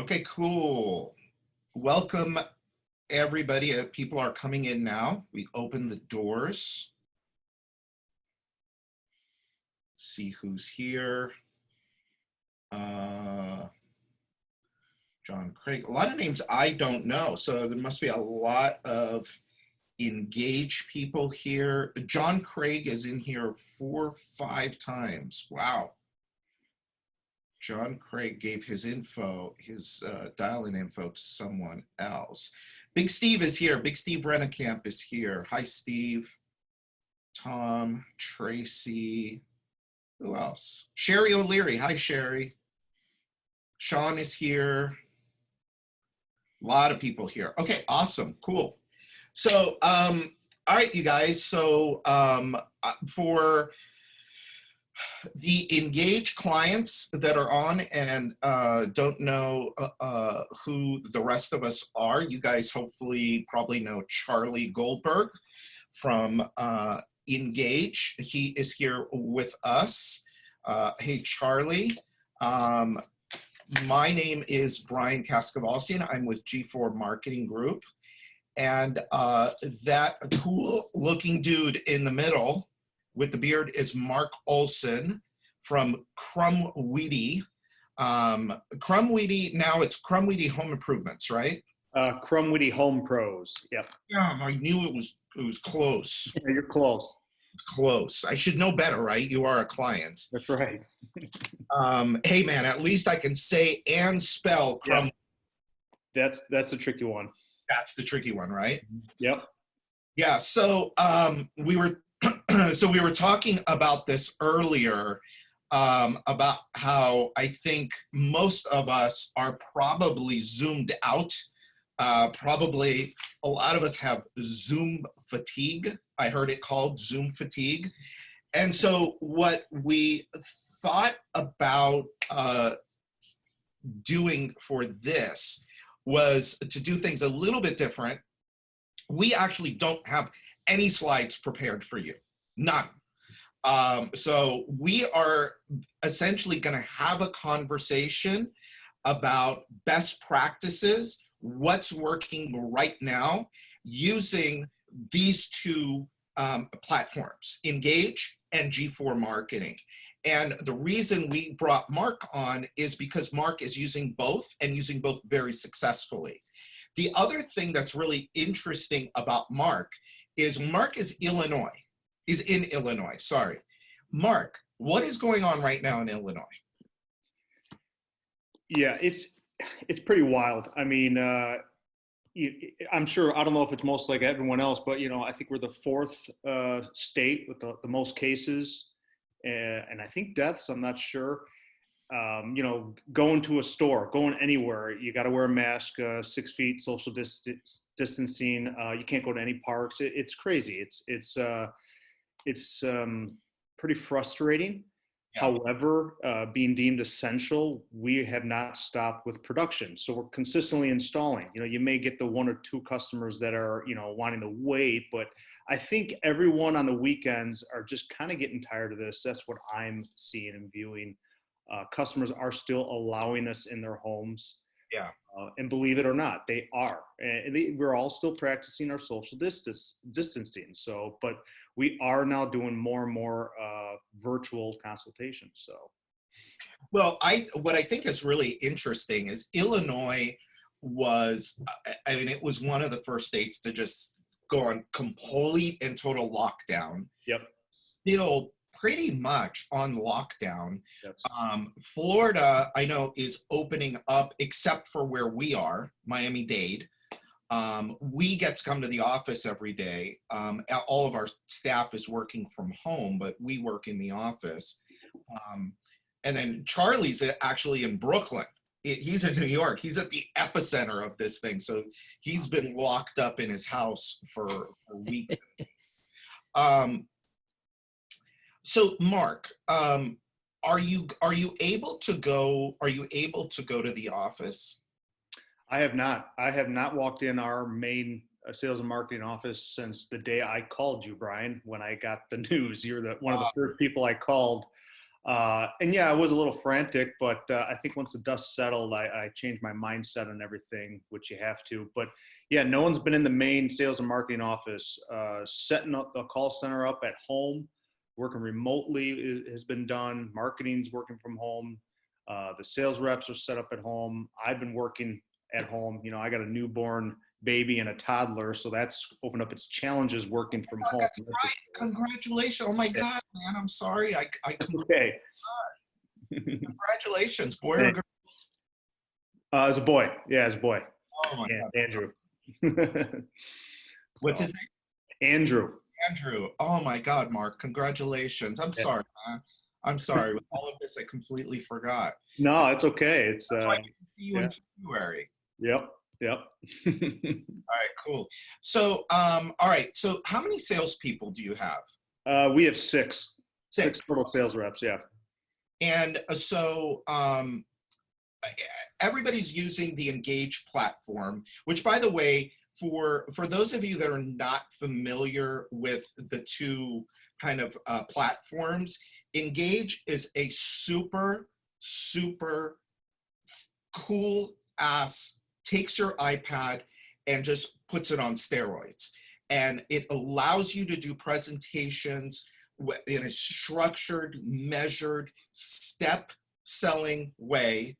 Okay, cool. Welcome, everybody. People are coming in now. We open the doors. See who's here. John Craig. A lot of names I don't know, so there must be a lot of Ingage people here. John Craig is in here 4 or 5 times. Wow. John Craig gave his info, his dial-in info to someone else. Big Steve is here. Big Steve Rennekamp is here. Hi, Steve. Tom, Tracy. Who else? Sherry O'Leary. Hi, Sherry. Sean is here. A lot of people here. Okay, awesome. Cool. So, all right, you guys. So for the Ingage clients that are on and don't know who the rest of us are, you guys hopefully probably know Charlie Goldberg from Ingage. He is here with us. Hey, Charlie. My name is Brian Kaskavalsian. I'm with gFour Marketing Group. And that cool looking dude in the middle with the beard is Mark Olsen from Krumwiede. Krumwiede, now it's Krumwiede Home Improvements, right? Krumwiede Home Pros. Yep. Yeah, I knew it was close. Yeah, you're close. It's close. I should know better, right? You are a client. That's right. Hey man, at least I can say and spell Krum. Yeah. That's a tricky one. That's the tricky one, right? Yep. Yeah. So we were talking about this earlier about how I think most of us are probably zoomed out. Probably a lot of us have Zoom fatigue. I heard it called Zoom fatigue. And so what we thought about doing for this was to do things a little bit different. We actually don't have any slides prepared for you, none. So we are essentially going to have a conversation about best practices, what's working right now using these two platforms, Ingage and gFour Marketing. And the reason we brought Mark on is because Mark is using both and using both very successfully. The other thing that's really interesting about Mark is He's in Illinois, sorry. Mark, what is going on right now in Illinois? Yeah, it's pretty wild. I mean, I'm sure, I don't know if it's most like everyone else, but I think we're the 4th state with the most cases. And I think deaths, I'm not sure. Going to a store, going anywhere, you got to wear a mask, 6 feet social distancing. You can't go to any parks. It's crazy. It's pretty frustrating. Yeah. However, being deemed essential, we have not stopped with production. So we're consistently installing. You may get the 1 or 2 customers that are, wanting to wait, but I think everyone on the weekends are just kind of getting tired of this. That's what I'm seeing and viewing. Customers are still allowing us in their homes. Yeah. And believe it or not, they are. And we're all still practicing our social distancing. So, but we are now doing more and more virtual consultations. So, well, what I think is really interesting is Illinois was, it was one of the first states to just go on complete and total lockdown. Yep. Still pretty much on lockdown. Yes. Florida, I know, is opening up, except for where we are, Miami-Dade. We get to come to the office every day. All of our staff is working from home, but we work in the office. And then Charlie's actually in Brooklyn. He's in New York. He's at the epicenter of this thing. So he's been locked up in his house for a week. So Mark, are you able to go to the office? I have not. I have not walked in our main sales and marketing office since the day I called you, Brian, when I got the news. You're one of the first people I called And yeah, I was a little frantic, but I think once the dust settled, I changed my mindset and everything, which you have to. But yeah, no one's been in the main sales and marketing office. Setting up the call center up at home, working remotely has been done. Marketing's working from home. The sales reps are set up at home. I've been working at home. You know, I got a newborn baby and a toddler, so that's opened up its challenges working from home. That's right. Congratulations. Oh my God, man. I'm sorry. I Okay. congratulations, boy or girl. As a boy. Yeah, as a boy. Oh my God. Andrew. What's So, his name? Andrew. Andrew. Oh my God, Mark. Congratulations. I'm Yeah. sorry, man. I'm sorry. With all of this, I completely forgot. No, it's okay. It's That's why I didn't see you yeah. in February. Yep. Yep. All right, cool. So, all right. So, how many salespeople do you have? We have six Six. total sales reps. Yeah. And so, everybody's using the Ingage platform, which, by the way, for those of you that are not familiar with the two kind of platforms, Ingage is a super cool ass, takes your iPad and just puts it on steroids, and it allows you to do presentations in a structured, measured, step selling way.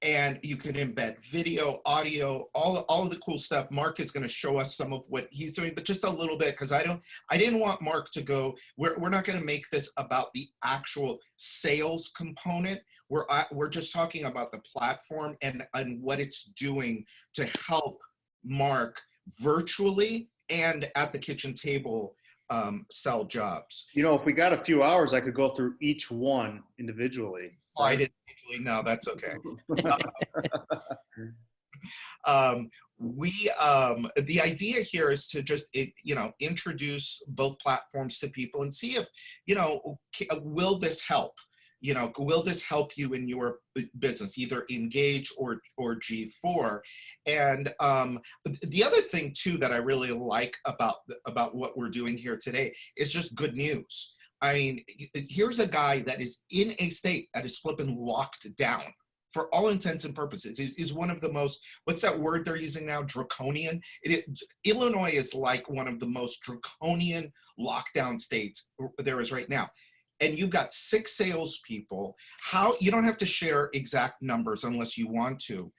And you can embed video, audio, all of the cool stuff. Mark is going to show us some of what he's doing, but just a little bit, because I didn't want Mark to go, we're not going to make this about the actual sales component. We're just talking about the platform and what it's doing to help Mark virtually and at the kitchen table sell jobs. You know, if we got a few hours, I could go through each one individually. I didn't usually. No, that's okay. The idea here is to just introduce both platforms to people and see if will this help. Will this help you in your business, either Ingage or gFour? And the other thing too that I really like about what we're doing here today is just good news. I mean, here's a guy that is in a state that is flipping locked down for all intents and purposes. Is one of the most, what's that word they're using now? Draconian. Illinois is like one of the most draconian lockdown states there is right now. And you've got 6 salespeople. You don't have to share exact numbers unless you want to.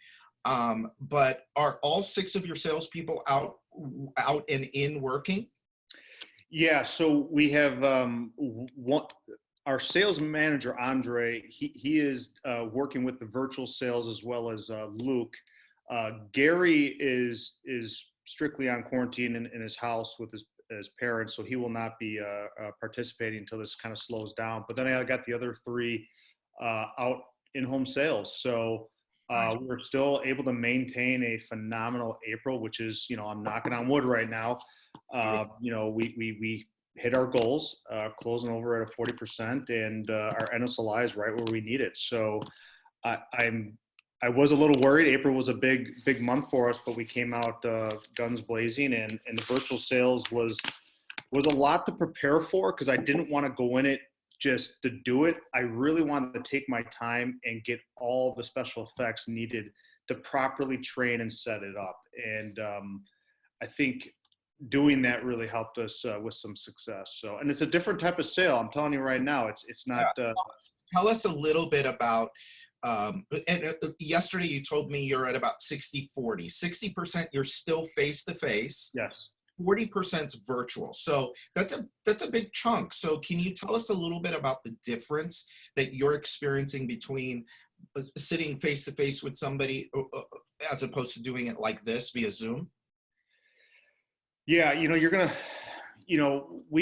But are all 6 of your salespeople out and in working? Yeah, so we have our sales manager, Andre, he is working with the virtual sales as well as Luke. Gary is strictly on quarantine in his house with his parents, so he will not be participating until this kind of slows down. But then I got the other 3 out in home sales. So we're still able to maintain a phenomenal April, which is, I'm knocking on wood right now. We hit our goals, closing over at a 40%, and our NSLI is right where we need it. So I was a little worried. April was a big month for us, but we came out guns blazing, and the virtual sales was a lot to prepare for, because I didn't want to go in it just to do it. I really wanted to take my time and get all the special effects needed to properly train and set it up. And I think doing that really helped us with some success. So, and it's a different type of sale. I'm telling you right now, it's not. Tell us a little bit about, yesterday you told me you're at about 60-40. 60% you're still face-to-face. Yes. 40% is virtual. So that's a big chunk. So can you tell us a little bit about the difference that you're experiencing between sitting face-to-face with somebody as opposed to doing it like this via Zoom? Yeah, we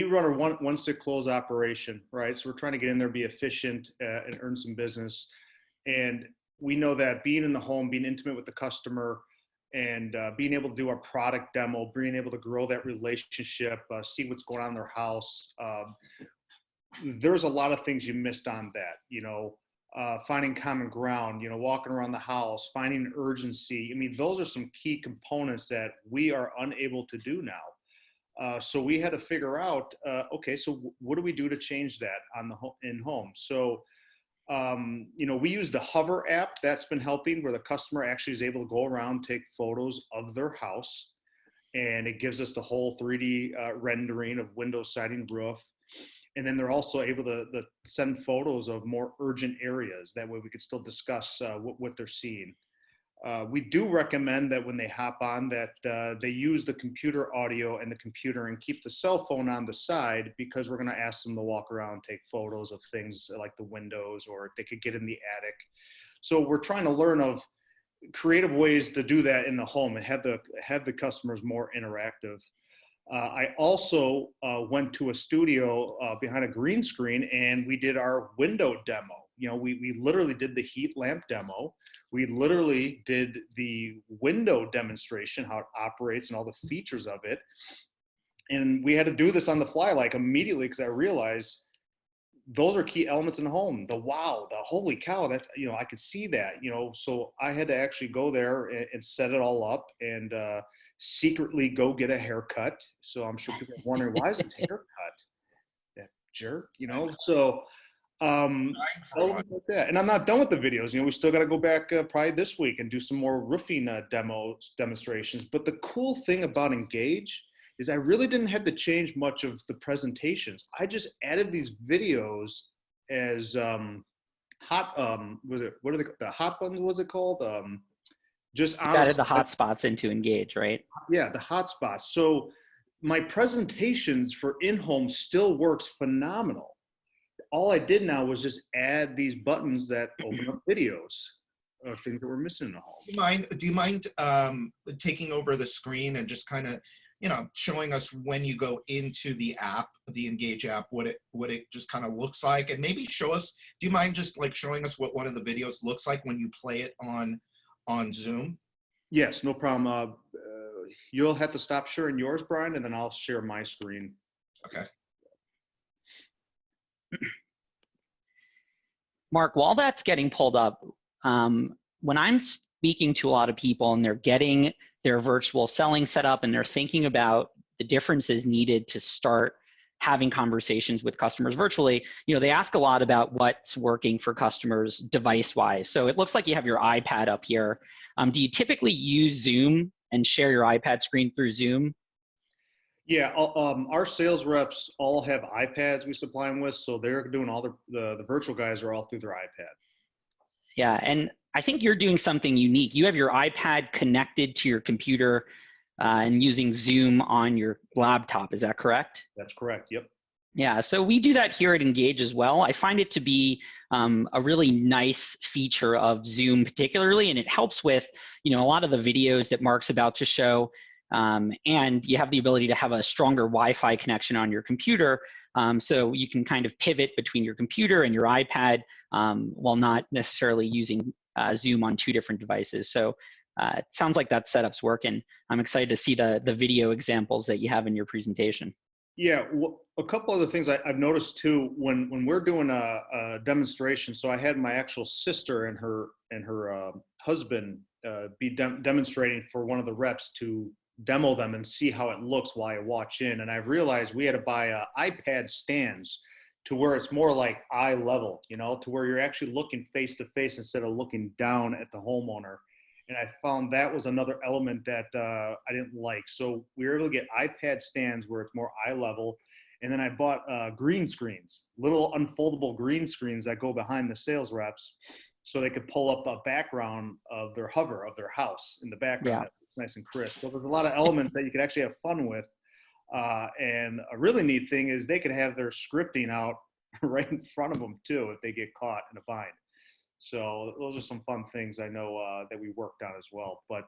run a one stick close operation, right? So we're trying to get in there, be efficient, and earn some business. And we know that being in the home, being intimate with the customer, and being able to do our product demo, being able to grow that relationship, see what's going on in their house. There's a lot of things you missed on that, finding common ground, walking around the house, finding urgency. I mean, those are some key components that we are unable to do now. So we had to figure out, okay, so what do we do to change that in home? So We use the Hover app. That's been helping, where the customer actually is able to go around, take photos of their house, and it gives us the whole 3D rendering of window, siding, roof. And then they're also able to send photos of more urgent areas. That way we could still discuss what they're seeing. We do recommend that when they hop on that they use the computer audio and the computer and keep the cell phone on the side, because we're going to ask them to walk around, take photos of things like the windows, or if they could get in the attic. So we're trying to learn of creative ways to do that in the home and have the customers more interactive. I also went to a studio behind a green screen, and we did our window demo. We literally did the heat lamp demo. We literally did the window demonstration, how it operates and all the features of it. And we had to do this on the fly, like immediately, because I realized those are key elements in the home. The wow, the holy cow, that's, I could see that, so I had to actually go there and set it all up, and secretly go get a haircut. So I'm sure people are wondering, why is his haircut? That jerk, so elements like that. And I'm not done with the videos. We still got to go back probably this week and do some more roofing demonstrations. But the cool thing about Ingage is I really didn't have to change much of the presentations. I just added these videos as hot, the hot buttons, was it called? Just added the hotspots into Ingage, right? Yeah, the hotspots. So my presentations for in-home still works phenomenal. All I did now was just add these buttons that open up videos of things that we're missing in the home. Do you mind taking over the screen and just kind of, showing us when you go into the app, the Ingage app, what it just kind of looks like, and maybe show us, do you mind just like showing us what one of the videos looks like when you play it on Zoom? Yes, no problem. You'll have to stop sharing yours, Brian, and then I'll share my screen. Okay. Mark, while that's getting pulled up, when I'm speaking to a lot of people and they're getting their virtual selling set up and they're thinking about the differences needed to start having conversations with customers virtually, they ask a lot about what's working for customers device-wise. So it looks like you have your iPad up here. Do you typically use Zoom and share your iPad screen through Zoom? Yeah, our sales reps all have iPads we supply them with, so they're doing all the virtual guys are all through their iPad. Yeah, and I think you're doing something unique. You have your iPad connected to your computer and using Zoom on your laptop. Is that correct? That's correct. Yep. Yeah, so we do that here at Ingage as well. I find it to be a really nice feature of Zoom particularly, and it helps with, a lot of the videos that Mark's about to show. And you have the ability to have a stronger Wi-Fi connection on your computer, so you can kind of pivot between your computer and your iPad while not necessarily using Zoom on two different devices. So it sounds like that setup's working. I'm excited to see the video examples that you have in your presentation. Yeah, a couple other things I've noticed too when we're doing a demonstration. So I had my actual sister and her husband be demonstrating for one of the reps to demo them and see how it looks while I watch in. And I realized we had to buy iPad stands to where it's more like eye level, to where you're actually looking face to face instead of looking down at the homeowner. And I found that was another element that I didn't like. So we were able to get iPad stands where it's more eye level. And then I bought green screens, little unfoldable green screens that go behind the sales reps, so they could pull up a background of their hover of their house in the background. Yeah. It's nice and crisp. So there's a lot of elements that you could actually have fun with. And a really neat thing is they could have their scripting out right in front of them too if they get caught in a bind. So those are some fun things I know that we worked on as well. But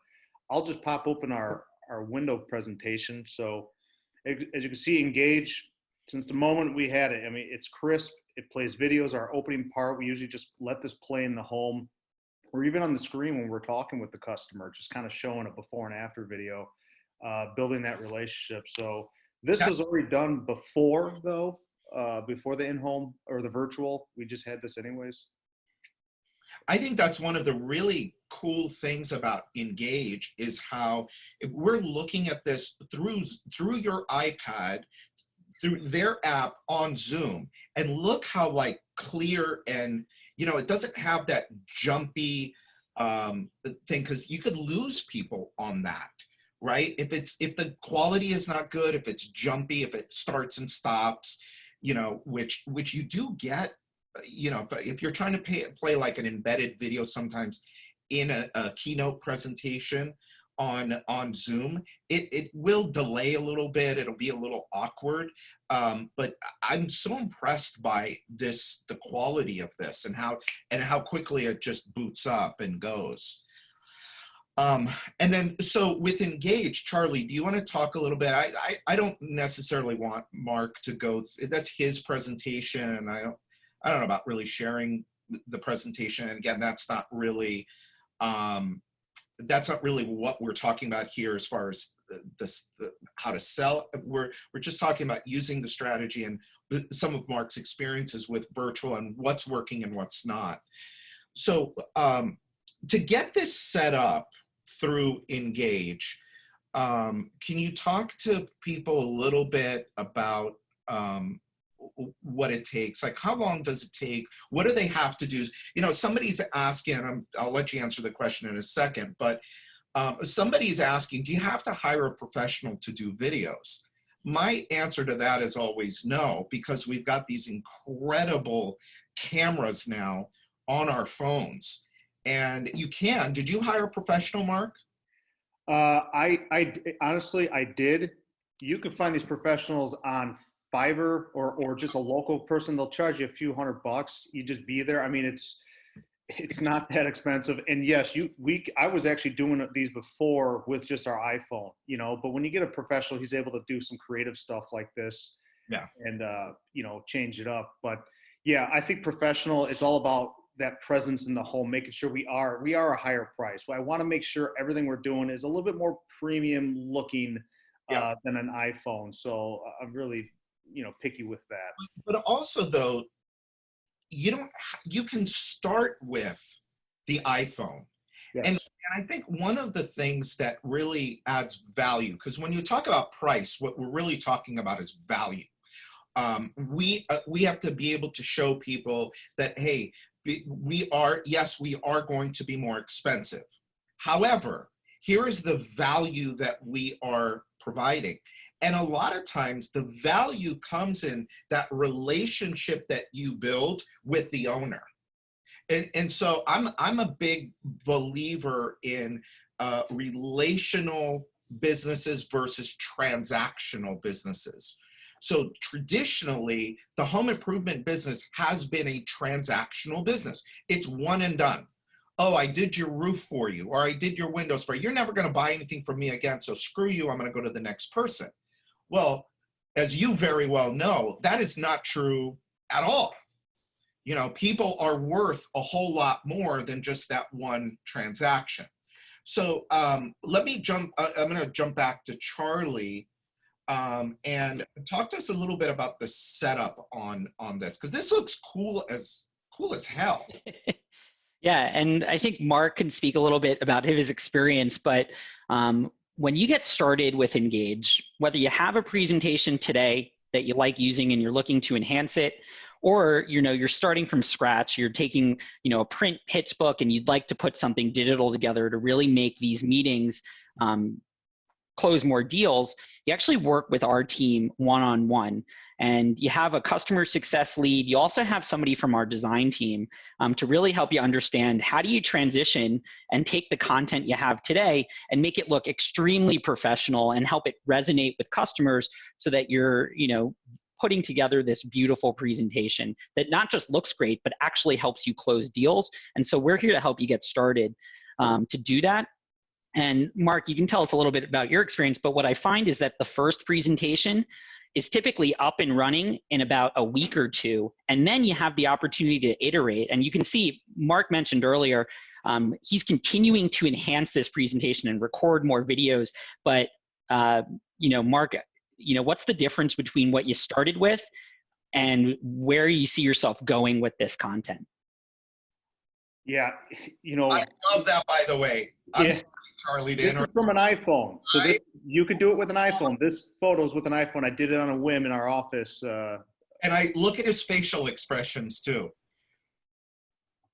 I'll just pop open our window presentation. So as you can see, Ingage, since the moment we had it, I mean, it's crisp. It plays videos. Our opening part, we usually just let this play in the home, or even on the screen when we're talking with the customer, just kind of showing a before and after video, building that relationship. So this was already done before, though, before the in-home or the virtual. We just had this anyways. I think that's one of the really cool things about Ingage is how we're looking at this through your iPad, through their app on Zoom, and look how like clear and it doesn't have that jumpy thing, because you could lose people on that, right? If the quality is not good, if it's jumpy, if it starts and stops, which you do get, if you're trying to play like an embedded video sometimes in a keynote presentation on Zoom, it will delay a little bit. It'll be a little awkward. But I'm so impressed by the quality of this, and how quickly it just boots up and goes. And then, so with Ingage, Charlie, do you want to talk a little bit? I don't necessarily want Mark to go. That's his presentation, and I don't know about really sharing the presentation. And again, that's not really what we're talking about here as far as how to sell. We're just talking about using the strategy and some of Mark's experiences with virtual and what's working and what's not. So to get this set up through Ingage, can you talk to people a little bit about what it takes? Like, how long does it take? What do they have to do? Somebody's asking, I'll let you answer the question in a second, but somebody's asking, do you have to hire a professional to do videos? My answer to that is always no, because we've got these incredible cameras now on our phones. And did you hire a professional, Mark? I honestly, I did. You can find these professionals on Fiverr or just a local person. They'll charge you a few $100. You just be there. I mean, it's not that expensive. And yes, I was actually doing these before with just our iPhone, but when you get a professional, he's able to do some creative stuff like this. Yeah. And, change it up. But yeah, I think professional, it's all about that presence in the home, making sure we are a higher price. I want to make sure everything we're doing is a little bit more premium looking than an iPhone. So I'm really, picky with that. But also, though, you can start with the iPhone. Yes. And I think one of the things that really adds value, because when you talk about price, what we're really talking about is value. We have to be able to show people that, hey, we are going to be more expensive. However, here is the value that we are providing. And a lot of times the value comes in that relationship that you build with the owner. And so I'm a big believer in relational businesses versus transactional businesses. So traditionally, the home improvement business has been a transactional business. It's one and done. Oh, I did your roof for you, or I did your windows for you. You're never going to buy anything from me again, so screw you. I'm going to go to the next person. Well, as you very well know, that is not true at all. People are worth a whole lot more than just that one transaction. So let me jump. I'm going to jump back to Charlie. And talk to us a little bit about the setup on this, because this looks cool as hell. Yeah, and I think Mark can speak a little bit about his experience, but when you get started with Ingage, whether you have a presentation today that you like using and you're looking to enhance it, or you're starting from scratch, you're taking a print pitch book and you'd like to put something digital together to really make these meetings close more deals, you actually work with our team one-on-one, and you have a customer success lead. You also have somebody from our design team to really help you understand how do you transition and take the content you have today and make it look extremely professional and help it resonate with customers so that you're putting together this beautiful presentation that not just looks great, but actually helps you close deals. And so we're here to help you get started to do that. And Mark, you can tell us a little bit about your experience, but what I find is that the first presentation is typically up and running in about a week or two, and then you have the opportunity to iterate. And you can see, Mark mentioned earlier, he's continuing to enhance this presentation and record more videos, but Mark, what's the difference between what you started with and where you see yourself going with this content? Yeah, I love that, by the way. I'm sorry, Charlie, to interrupt. This is from an iPhone, so you could do it with an iPhone. This photo's with an iPhone. I did it on a whim in our office. And I look at his facial expressions too.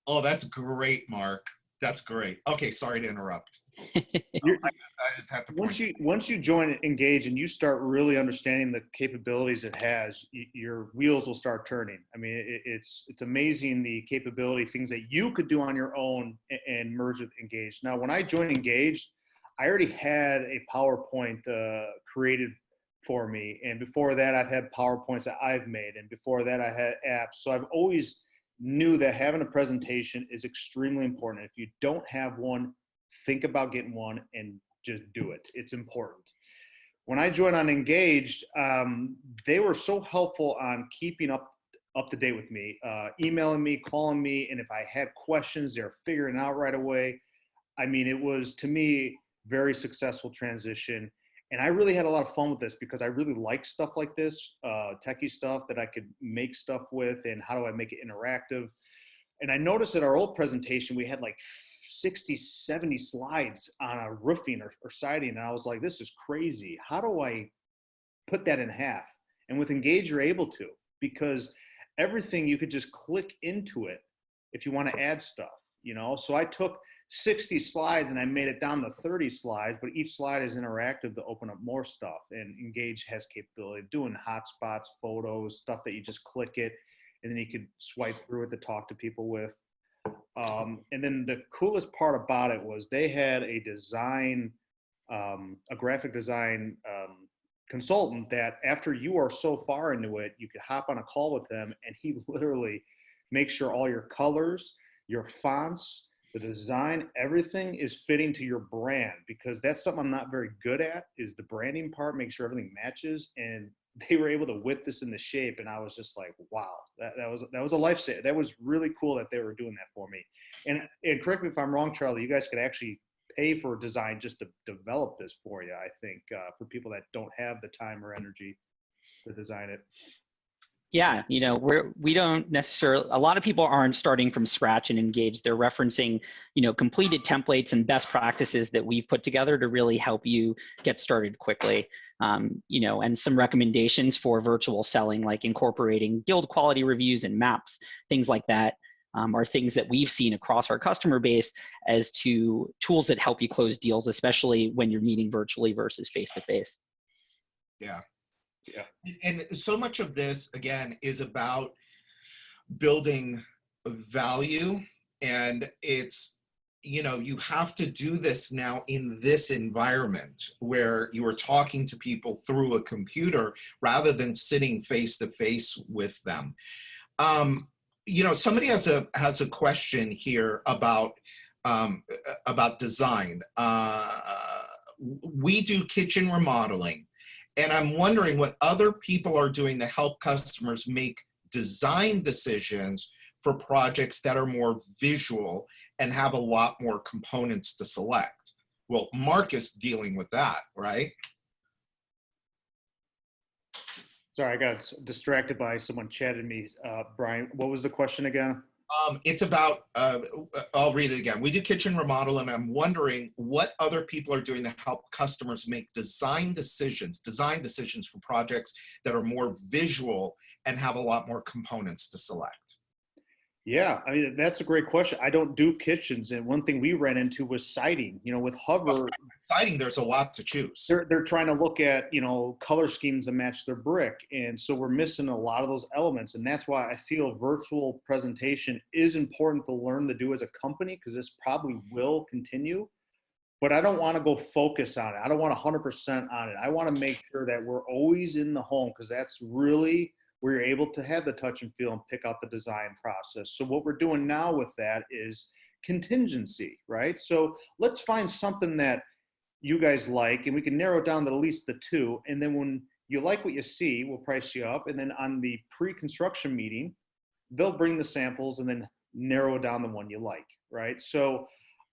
Oh, that's great, Mark. That's great. Okay, sorry to interrupt. You're, I just have to point. once you join Engage and you start really understanding the capabilities it has, your wheels will start turning. I mean, it's amazing the capability, things that you could do on your own and merge with Engage. Now, when I joined Engage, I already had a PowerPoint created for me, and before that, I've had PowerPoints that I've made, and before that, I had apps. So I've always knew that having a presentation is extremely important. If you don't have one, think about getting one and just do it. It's important. When I joined on Engaged, they were so helpful on keeping up to date with me, emailing me, calling me, and if I had questions, they're figuring it out right away. I mean, it was, to me, very successful transition. And I really had a lot of fun with this because I really like stuff like this, techie stuff that I could make stuff with, and how do I make it interactive. And I noticed at our old presentation, we had like 60, 70 slides on a roofing or siding. And I was like, this is crazy. How do I put that in half? And with Engage, you're able to, because everything you could just click into it if you want to add stuff, you know? So I took 60 slides and I made it down to 30 slides, but each slide is interactive to open up more stuff. And Engage has capability of doing hotspots, photos, stuff that you just click it, and then you could swipe through it to talk to people with. And then the coolest part about it was they had a design, a graphic design consultant that after you are so far into it, you could hop on a call with them and he literally makes sure all your colors, your fonts, the design, everything is fitting to your brand, because that's something I'm not very good at, is the branding part, make sure everything matches. And they were able to whip this into shape, and I was just like, wow, that was a lifesaver. That was really cool that they were doing that for me. And correct me if I'm wrong, Charlie, you guys could actually pay for design just to develop this for you, I think, for people that don't have the time or energy to design it. Yeah, you know, we don't necessarily, a lot of people aren't starting from scratch and Engage. They're referencing, you know, completed templates and best practices that we've put together to really help you get started quickly. You know, and some recommendations for virtual selling, like incorporating guild quality reviews and maps, things like that, are things that we've seen across our customer base as to tools that help you close deals, especially when you're meeting virtually versus face-to-face. Yeah. Yeah. And so much of this, again, is about building value. And it's, you know, you have to do this now in this environment where you are talking to people through a computer rather than sitting face to face with them. You know, somebody has a question here about design. We do kitchen remodeling. And I'm wondering what other people are doing to help customers make design decisions for projects that are more visual and have a lot more components to select. Well, Mark is dealing with that, right? Sorry, I got distracted by someone chatting me. Brian, what was the question again? It's about, I'll read it again. We do kitchen remodel, and I'm wondering what other people are doing to help customers make design decisions for projects that are more visual and have a lot more components to select. Yeah, I mean, that's a great question. I don't do kitchens. And one thing we ran into was siding. You know, with Hover, Siding, there's a lot to choose. they're trying to look at, you know, color schemes that match their brick. And so we're missing a lot of those elements. And that's why I feel virtual presentation is important to learn to do as a company, because this probably will continue. But I don't want to go focus on it. I don't want 100% on it. I want to make sure that we're always in the home, because that's really where you're able to have the touch and feel and pick out the design process. So what we're doing now with that is contingency, right? So let's find something that you guys like, and we can narrow it down to at least the two. And then when you like what you see, we'll price you up. And then on the pre-construction meeting, they'll bring the samples and then narrow down the one you like, right? So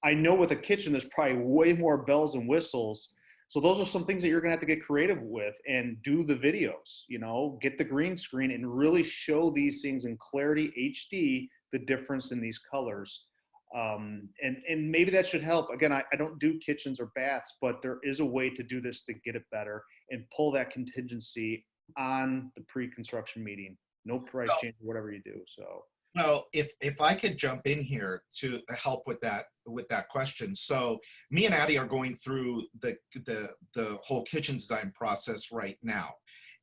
I know with a kitchen, there's probably way more bells and whistles. So those are some things that you're gonna have to get creative with and do the videos, you know, get the green screen and really show these things in clarity, HD, the difference in these colors. And maybe that should help. Again, I don't do kitchens or baths, but there is a way to do this to get it better and pull that contingency on the pre-construction meeting. No price change, whatever you do, so. Well, if I could jump in here to help with that question. So me and Addie are going through the whole kitchen design process right now.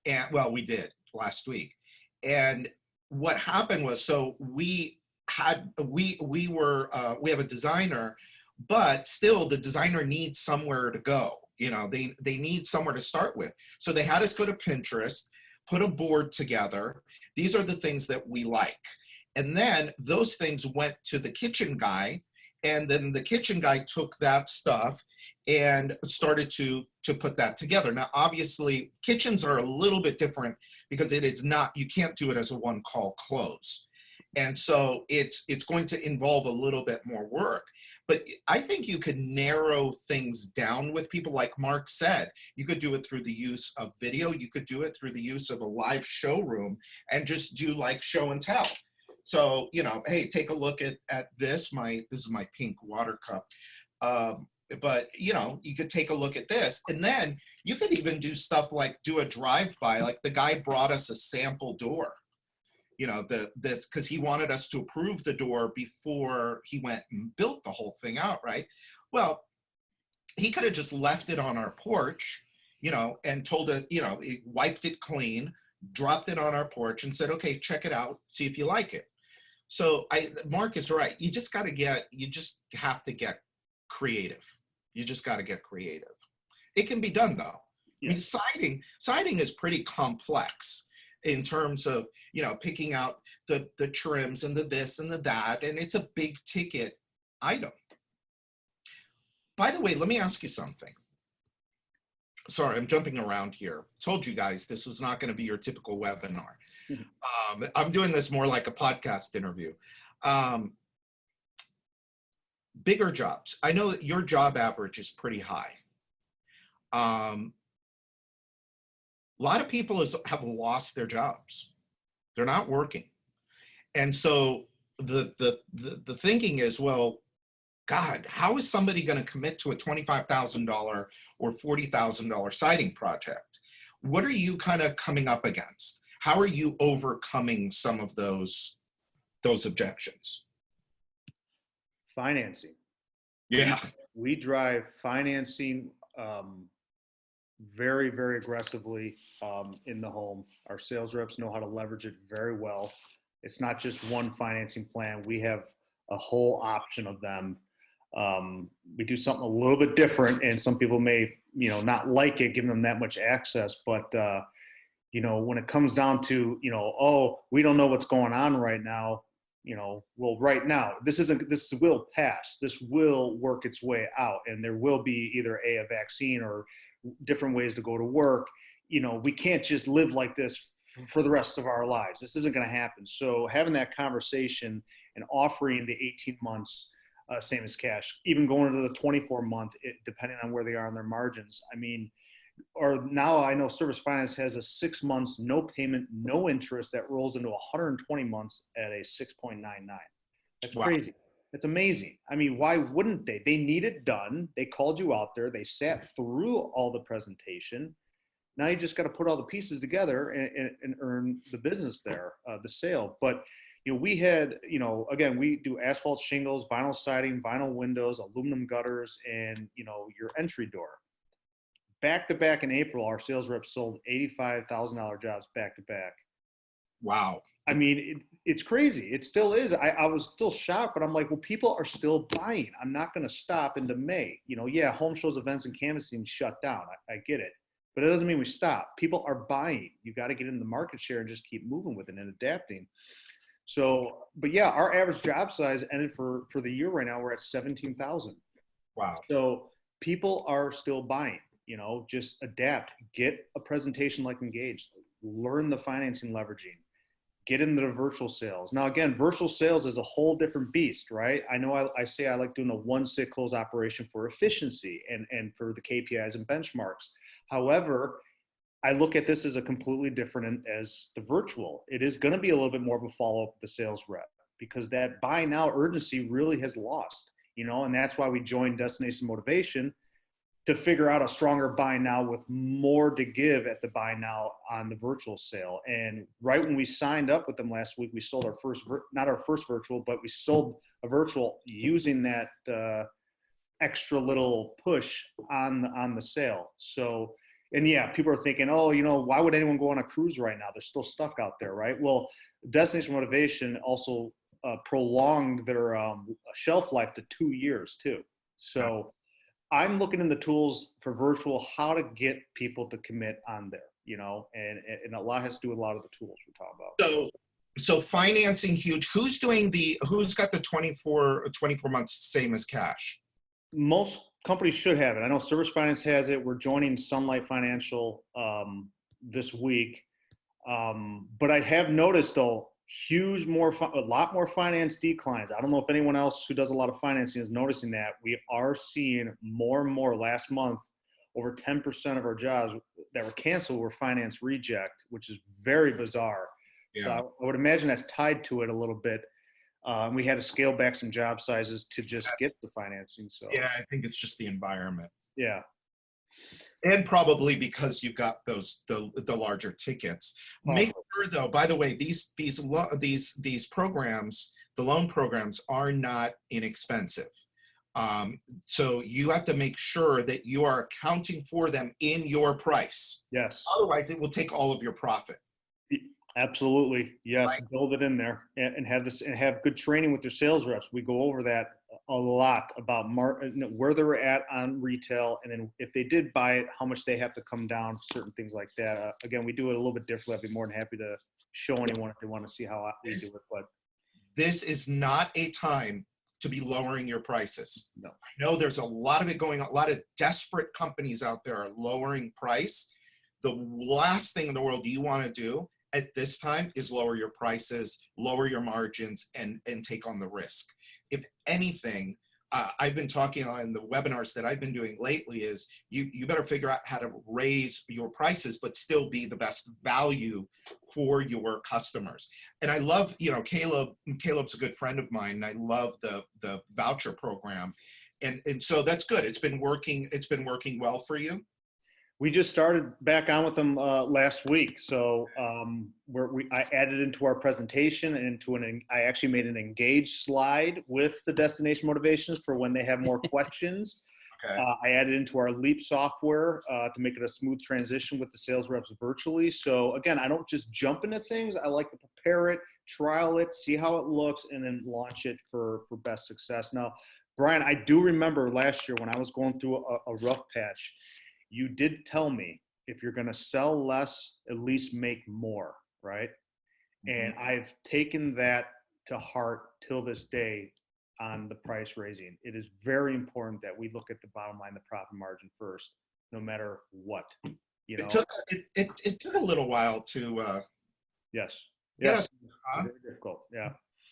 And well, we did last week. And what happened was, so we have a designer, but still the designer needs somewhere to go. You know, they need somewhere to start with. So they had us go to Pinterest, put a board together. These are the things that we like. And then those things went to the kitchen guy, and then the kitchen guy took that stuff and started to put that together. Now, obviously, kitchens are a little bit different because it is not, you can't do it as a one call close. And so it's going to involve a little bit more work. But I think you could narrow things down with people, like Mark said. You could do it through the use of video. You could do it through the use of a live showroom and just do like show and tell. So, you know, hey, take a look at this. This is my pink water cup. But, you know, you could take a look at this. And then you could even do stuff like do a drive-by. Like the guy brought us a sample door, you know, this because he wanted us to approve the door before he went and built the whole thing out, right? Well, he could have just left it on our porch, you know, and told us, you know, he wiped it clean, dropped it on our porch and said, okay, check it out, see if you like it. So Mark is right. You just have to get creative. You just got to get creative. It can be done though. Yeah. I mean, siding is pretty complex in terms of, you know, picking out the trims and the this and the that, and it's a big ticket item. By the way, let me ask you something. Sorry, I'm jumping around here. Told you guys this was not going to be your typical webinar. I'm doing this more like a podcast interview. Bigger jobs. I know that your job average is pretty high. A lot of people have lost their jobs. They're not working. And so the thinking is, well, God, how is somebody going to commit to a $25,000 or $40,000 siding project? What are you kind of coming up against? How are you overcoming some of those objections? Financing. Yeah. We drive financing very, very aggressively in the home. Our sales reps know how to leverage it very well. It's not just one financing plan. We have a whole option of them. We do something a little bit different, and some people may, you know, not like it, giving them that much access. But, you know, when it comes down to, you know, oh, we don't know what's going on right now, you know, well, right now, this will pass. This will work its way out, and there will be either a vaccine or different ways to go to work. You know, we can't just live like this for the rest of our lives. This isn't going to happen. So having that conversation and offering the 18 months, same as cash, even going into the 24-month, depending on where they are on their margins. I mean, or now I know Service Finance has a 6 months, no payment, no interest that rolls into 120 months at a 6.99. That's wow. Crazy. That's amazing. I mean, why wouldn't they? They need it done. They called you out there. They sat through all the presentation. Now you just got to put all the pieces together and earn the business there, the sale. But you know, we had, you know, again, we do asphalt shingles, vinyl siding, vinyl windows, aluminum gutters, and, you know, your entry door. Back to back in April, our sales reps sold $85,000 jobs back to back. Wow. I mean, it's crazy. It still is. I was still shocked, but I'm like, well, people are still buying. I'm not going to stop into May. You know, yeah, home shows, events, and canvassing shut down. I get it. But it doesn't mean we stop. People are buying. You got to get in the market share and just keep moving with it and adapting. So, but yeah, our average job size ended for the year right now, we're at 17,000. Wow. So people are still buying, you know, just adapt, get a presentation like Ingage, learn the financing leveraging, get into the virtual sales. Now, again, virtual sales is a whole different beast, right? I know I say I like doing a one sit close operation for efficiency and for the KPIs and benchmarks. However, I look at this as a completely different as the virtual. It is going to be a little bit more of a follow-up with the sales rep because that buy now urgency really has lost, you know, and that's why we joined Destination Motivation. to figure out a stronger buy now with more to give at the buy now on the virtual sale. And right when we signed up with them last week, we sold our first, not our first virtual, but we sold a virtual using that extra little push on the sale. So, and yeah, people are thinking, oh, you know, why would anyone go on a cruise right now? They're still stuck out there, right? Well, Destination Motivation also prolonged their shelf life to 2 years too. So I'm looking in the tools for virtual, how to get people to commit on there, you know, and a lot has to do with a lot of the tools we're talking about. So financing huge. Who's got the 24 months same as cash? Most companies should have it. I know Service Finance has it. We're joining Sunlight Financial this week. But I have noticed though, a lot more finance declines. I don't know if anyone else who does a lot of financing is noticing that. We are seeing more and more. Last month, over 10% of our jobs that were canceled were finance reject, which is very bizarre. Yeah. So I would imagine that's tied to it a little bit. We had to scale back some job sizes to just get the financing. So yeah, I think it's just the environment. Yeah. And probably because you've got the larger tickets. Make sure though, by the way, these programs, the loan programs are not inexpensive. So you have to make sure that you are accounting for them in your price. Yes. Otherwise, it will take all of your profit. Absolutely. Yes. Right. Build it in there and have good training with your sales reps. We go over that a lot about where they're at on retail. And then if they did buy it, how much they have to come down, certain things like that. Again, we do it a little bit differently. I'd be more than happy to show anyone if they want to see how we do it. But this is not a time to be lowering your prices. No. I know there's a lot of it going on. A lot of desperate companies out there are lowering price. The last thing in the world you want to do at this time is lower your prices, lower your margins, and take on the risk. If anything, I've been talking on the webinars that I've been doing lately is you better figure out how to raise your prices, but still be the best value for your customers. And I love, you know, Caleb's a good friend of mine, and I love the voucher program. And so that's good. It's been working well for you. We just started back on with them last week. So I added into our presentation and I actually made an Engage slide with the destination motivations for when they have more questions. Okay. I added into our Leap software to make it a smooth transition with the sales reps virtually. So again, I don't just jump into things. I like to prepare it, trial it, see how it looks, and then launch it for best success. Now, Brian, I do remember last year when I was going through a rough patch, you did tell me if you're going to sell less, at least make more, right? And I've taken that to heart till this day on the price raising. It is very important that we look at the bottom line, the profit margin first, no matter what. You know, it took a little while to yes. Yes. Very difficult. Yeah.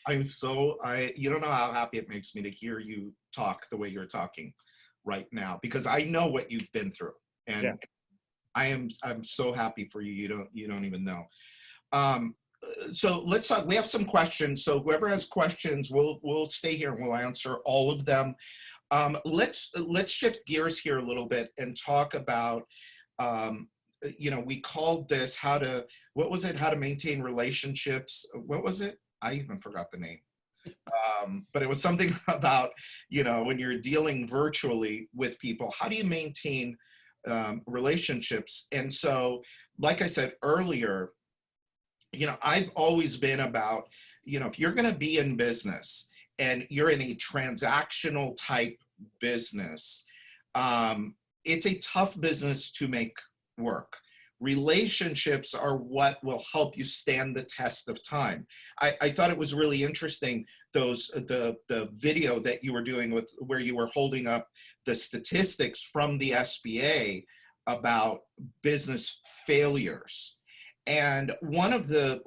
You don't know how happy it makes me to hear you talk the way you're talking right now, because I know what you've been through. And yeah. I'm so happy for you. You don't even know. So let's talk. We have some questions. So whoever has questions, we'll stay here and we'll answer all of them. Let's shift gears here a little bit and talk about, you know, we called this how to maintain relationships. What was it? I even forgot the name. But it was something about, you know, when you're dealing virtually with people, how do you maintain relationships? And so, like I said earlier, you know, I've always been about, you know, if you're going to be in business and you're in a transactional type business, it's a tough business to make work. Relationships are what will help you stand the test of time. I thought it was really interesting, the video that you were doing with where you were holding up the statistics from the SBA about business failures. And one of the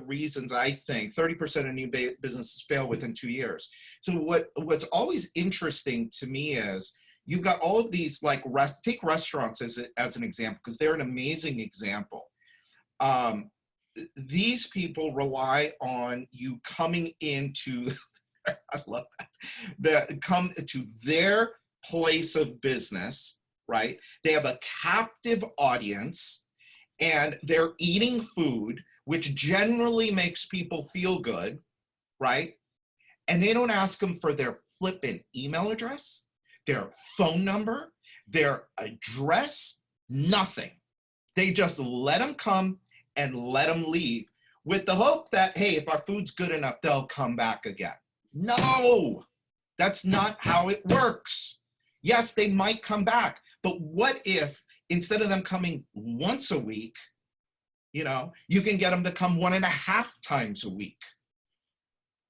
reasons I think 30% of new businesses fail within 2 years. So what's always interesting to me is you've got all of these, like, take restaurants as an example, because they're an amazing example. These people rely on you coming into, I love that, come to their place of business right? They have a captive audience and they're eating food, which generally makes people feel good, right? And they don't ask them for their flippant email address, their phone number, their address, nothing. They just let them come and let them leave with the hope that, hey, if our food's good enough, they'll come back again. No, that's not how it works. Yes, they might come back, but what if instead of them coming once a week, you can get them to come 1.5 times a week,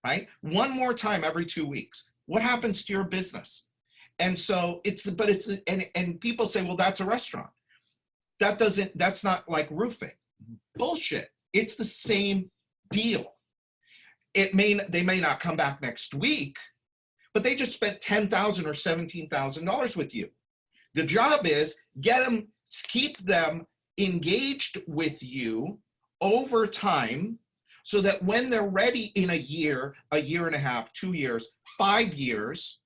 right? One more time every 2 weeks. What happens to your business? And so and people say, well, that's a restaurant. That's not like roofing. Bullshit. It's the same deal. They may not come back next week, but they just spent $10,000 or $17,000 with you. The job is keep them engaged with you over time so that when they're ready in a year and a half, 2 years, 5 years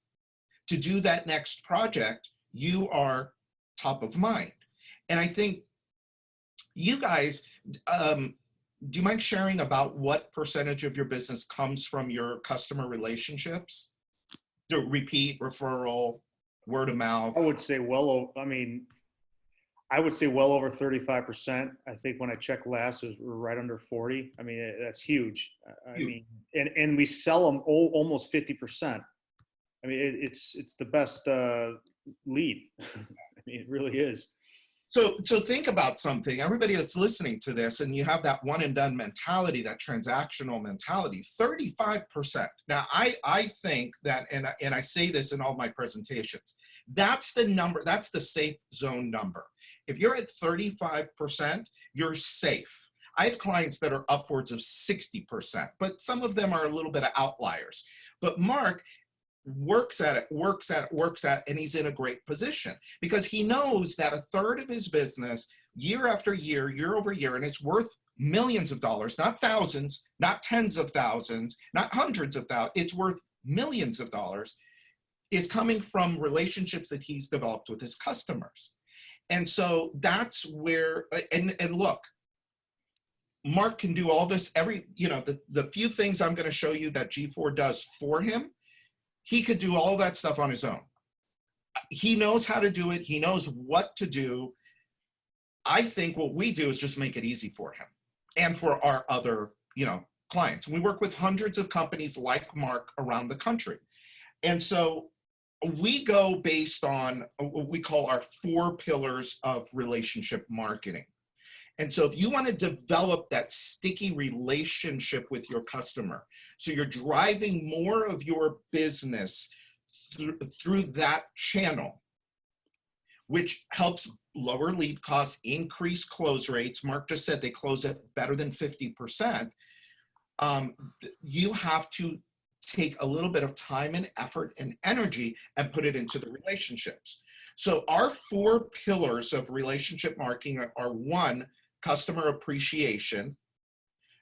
to do that next project, you are top of mind. And I think you guys, do you mind sharing about what percentage of your business comes from your customer relationships? The repeat, referral, word of mouth? I would say well over 35%. I think when I checked last, we're right under 40. I mean, that's huge. And we sell them almost 50%. I mean, it's the best lead. I mean, it really is. So think about something. Everybody that's listening to this, and you have that one and done mentality, that transactional mentality, 35%. Now, I think that, and I say this in all my presentations, that's the number, that's the safe zone number. If you're at 35%, you're safe. I have clients that are upwards of 60%, but some of them are a little bit of outliers. But Mark works at it, and he's in a great position because he knows that a third of his business, year after year, year over year, and it's worth millions of dollars, not thousands, not tens of thousands, not hundreds of thousands, it's worth millions of dollars, is coming from relationships that he's developed with his customers. And so that's where, and look, Mark can do all this, the few things I'm going to show you that gFour does for him, he could do all that stuff on his own. He knows how to do it. He knows what to do. I think what we do is just make it easy for him and for our other, clients. We work with hundreds of companies like Mark around the country. And so we go based on what we call our 4 pillars of relationship marketing. And so if you want to develop that sticky relationship with your customer, so you're driving more of your business through that channel, which helps lower lead costs, increase close rates. Mark just said they close at better than 50%. You have to take a little bit of time and effort and energy and put it into the relationships. So our 4 pillars of relationship marketing are 1, customer appreciation.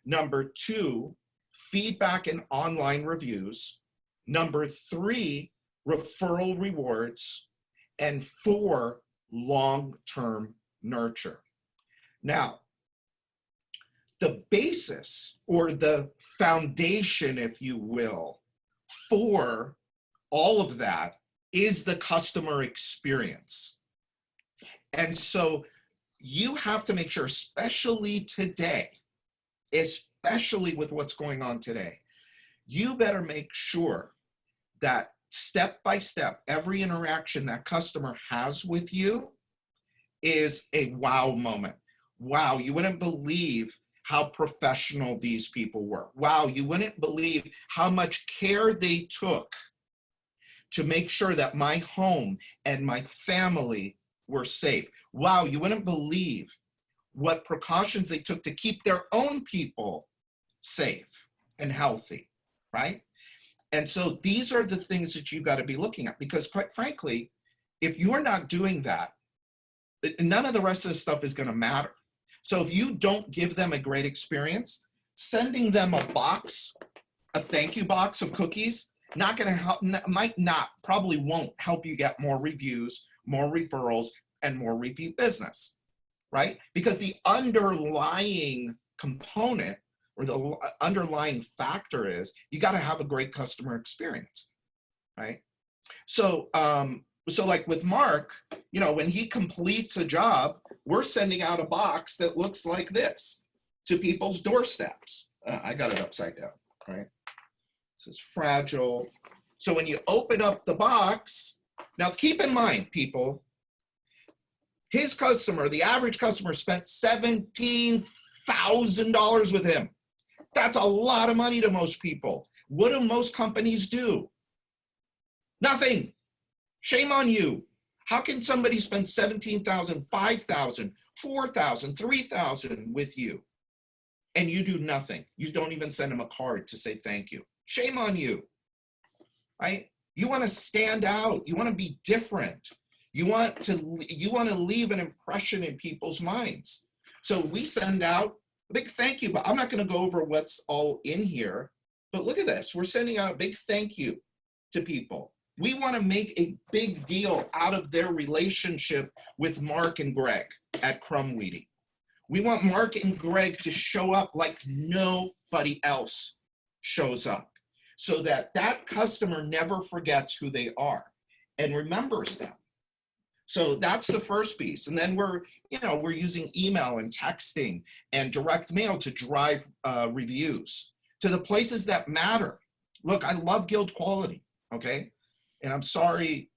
Number 2, feedback and online reviews. Number 3, referral rewards. And 4, long-term nurture. Now, the basis or the foundation, if you will, for all of that is the customer experience. And so you have to make sure, especially today, especially with what's going on today, you better make sure that step by step, every interaction that customer has with you is a wow moment. Wow, you wouldn't believe how professional these people were. Wow, you wouldn't believe how much care they took to make sure that my home and my family were safe. Wow, you wouldn't believe what precautions they took to keep their own people safe and healthy, right? And so these are the things that you've got to be looking at, because quite frankly, if you're not doing that, none of the rest of the stuff is going to matter. So if you don't give them a great experience, sending them a box, a thank you box of cookies, not going to help, probably won't help you get more reviews, more referrals, and more repeat business, right? Because the underlying component or the underlying factor is you got to have a great customer experience, right? So, so like with Mark, you know, when he completes a job, we're sending out a box that looks like this to people's doorsteps. I got it upside down, right? This is fragile. So when you open up the box, now keep in mind, people, his customer, the average customer spent $17,000 with him. That's a lot of money to most people. What do most companies do? Nothing. Shame on you. How can somebody spend $17,000, $5,000, $4,000, $3,000 with you and you do nothing? You don't even send them a card to say thank you. Shame on you, right? You want to stand out. You want to be different. You want to leave an impression in people's minds. So we send out a big thank you, but I'm not going to go over what's all in here, but look at this. We're sending out a big thank you to people. We want to make a big deal out of their relationship with Mark and Greg at Krumwiede. We want Mark and Greg to show up like nobody else shows up, so that that customer never forgets who they are and remembers them. So that's the first piece. And then we're using email and texting and direct mail to drive reviews to the places that matter. Look, I love Guild Quality, okay? And I'm sorry,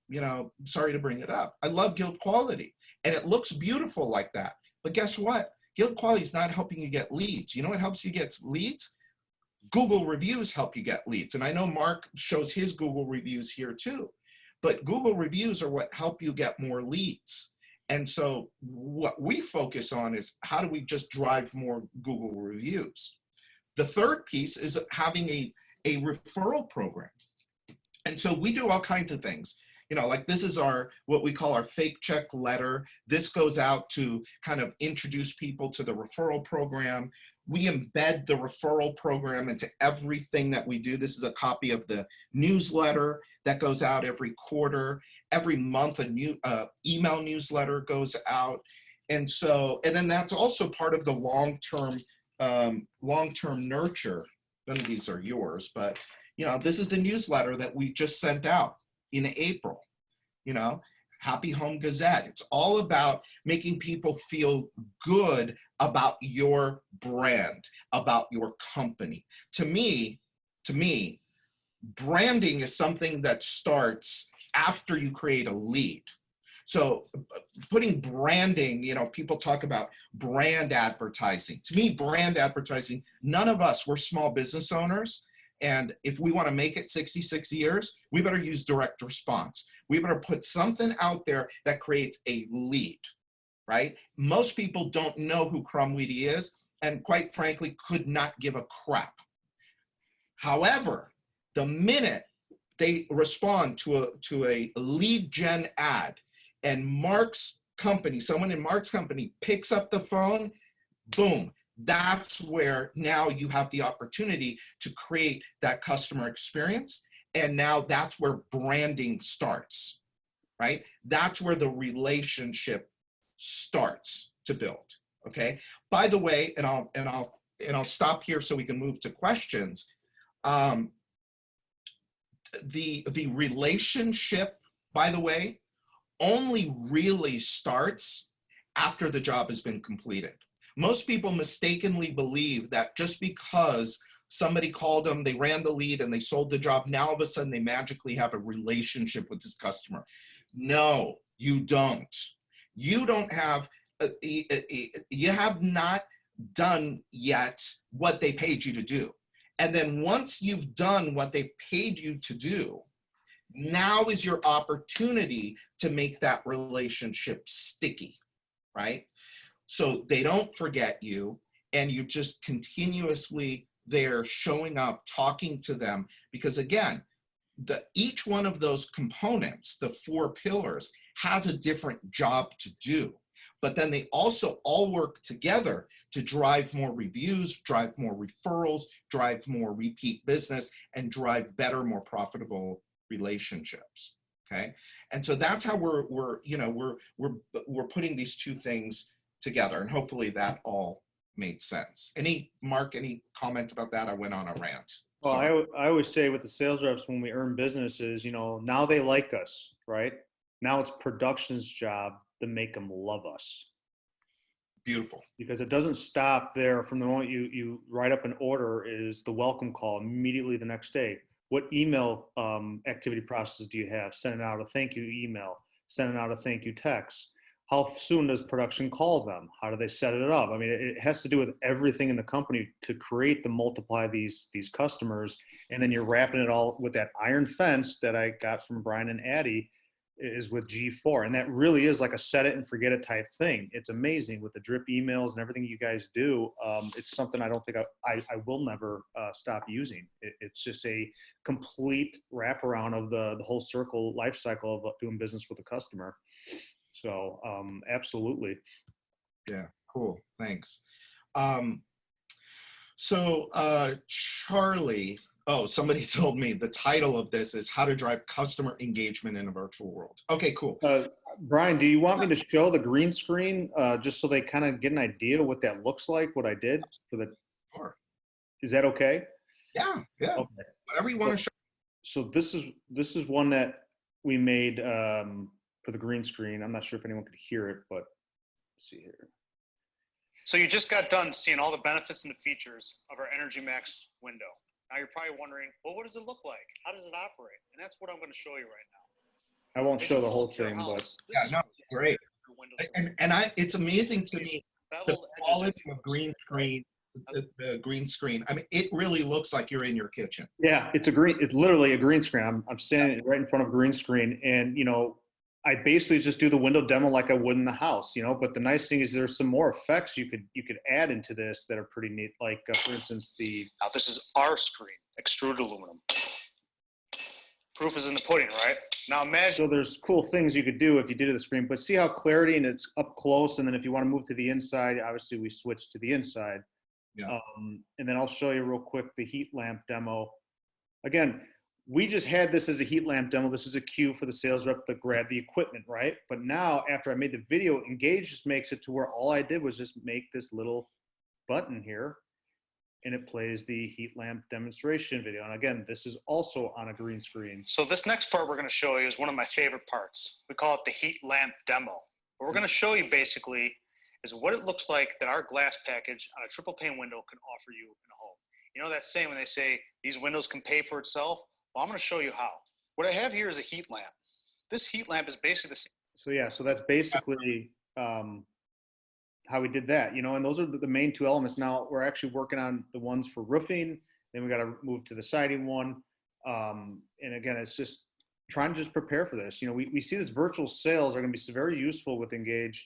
sorry to bring it up. I love Guild Quality and it looks beautiful like that. But guess what? Guild Quality is not helping you get leads. You know what helps you get leads? Google reviews help you get leads. And I know Mark shows his Google reviews here too, but Google reviews are what help you get more leads. And so what we focus on is how do we just drive more Google reviews? The third piece is having a referral program. And so we do all kinds of things. Like this is what we call our fake check letter. This goes out to kind of introduce people to the referral program. We embed the referral program into everything that we do. This is a copy of the newsletter that goes out every quarter. Every month, a new email newsletter goes out. And then that's also part of the long-term nurture. None of these are yours, but this is the newsletter that we just sent out in April, Happy Home Gazette. It's all about making people feel good about your brand, about your company. To me, branding is something that starts after you create a lead. So putting branding, people talk about brand advertising. To me, brand advertising, none of us, we're small business owners. And if we want to make it 66 years, we better use direct response. We better put something out there that creates a lead, right? Most people don't know who Krumwiede is, and quite frankly, could not give a crap. However, the minute they respond to a lead gen ad and Mark's company, someone in Mark's company picks up the phone, boom. That's where now you have the opportunity to create that customer experience. And now that's where branding starts, right? That's where the relationship starts to build, okay? By the way, and I'll stop here so we can move to questions. The relationship, by the way, only really starts after the job has been completed. Most people mistakenly believe that just because somebody called them, they ran the lead and they sold the job, now all of a sudden they magically have a relationship with this customer. No, you don't. You don't have, you have not done yet what they paid you to do. And then once you've done what they paid you to do, now is your opportunity to make that relationship sticky, right? So they don't forget you, and you just continuously there showing up, talking to them, because again, each one of those components, the 4 pillars, has a different job to do. But then they also all work together to drive more reviews, drive more referrals, drive more repeat business, and drive better, more profitable relationships. Okay, and so that's how we're putting these two things together, and hopefully that all made sense. Mark, any comment about that? I went on a rant. Well, Sorry. I always say with the sales reps when we earn business is, now they like us, right? Now it's production's job to make them love us. Beautiful. Because it doesn't stop there from the moment you write up an order is the welcome call immediately the next day. What email activity process do you have? Sending out a thank you email, sending out a thank you text. How soon does production call them? How do they set it up? I mean, it has to do with everything in the company to create the multiply these customers. And then you're wrapping it all with that iron fence that I got from Brian and Addie is with gFour. And that really is like a set it and forget it type thing. It's amazing with the drip emails and everything you guys do. It's something I don't think I will never stop using. It's just a complete wraparound of the whole circle life cycle of doing business with a customer. So absolutely. Yeah, cool. Thanks. Charlie, somebody told me the title of this is How to Drive Customer Engagement in a Virtual World. Okay, cool. Brian, do you want me to show the green screen just so they kind of get an idea of what that looks like, what I did for the? Sure. Is that okay? Yeah. Okay. Whatever you want to show. So this is one that we made for the green screen. I'm not sure if anyone could hear it, but let's see here. So you just got done seeing all the benefits and the features of our Energy Max window. Now you're probably wondering, well, what does it look like? How does it operate? And that's what I'm going to show you right now. I won't show the whole thing, but great. And it's amazing to me the quality of green screen. The green screen. I mean, it really looks like you're in your kitchen. Yeah, it's literally a green screen. I'm standing right in front of a green screen, and I basically just do the window demo like I would in the house, but the nice thing is there's some more effects you could add into this that are pretty neat. Like for instance, now this is our screen, extruded aluminum. Proof is in the pudding, right? Now imagine. So there's cool things you could do if you did the screen, but see how clarity and it's up close. And then if you want to move to the inside, obviously we switch to the inside. Yeah. And then I'll show you real quick the heat lamp demo. Again, we just had this as a heat lamp demo. This is a cue for the sales rep to grab the equipment, right? But now after I made the video, Ingage just makes it to where all I did was just make this little button here and it plays the heat lamp demonstration video. And again, this is also on a green screen. So this next part we're going to show you is one of my favorite parts. We call it the heat lamp demo. What we're going to show you basically is what it looks like that our glass package on a triple pane window can offer you in a home. You know that saying when they say these windows can pay for itself? Well, I'm going to show you how. What I have here is a heat lamp. This heat lamp is basically the same. So yeah, so that's basically how we did that, and those are the main two elements. Now we're actually working on the ones for roofing. Then we got to move to the siding one. And again, it's just trying to just prepare for this. We see this virtual sales are going to be very useful with Ingage,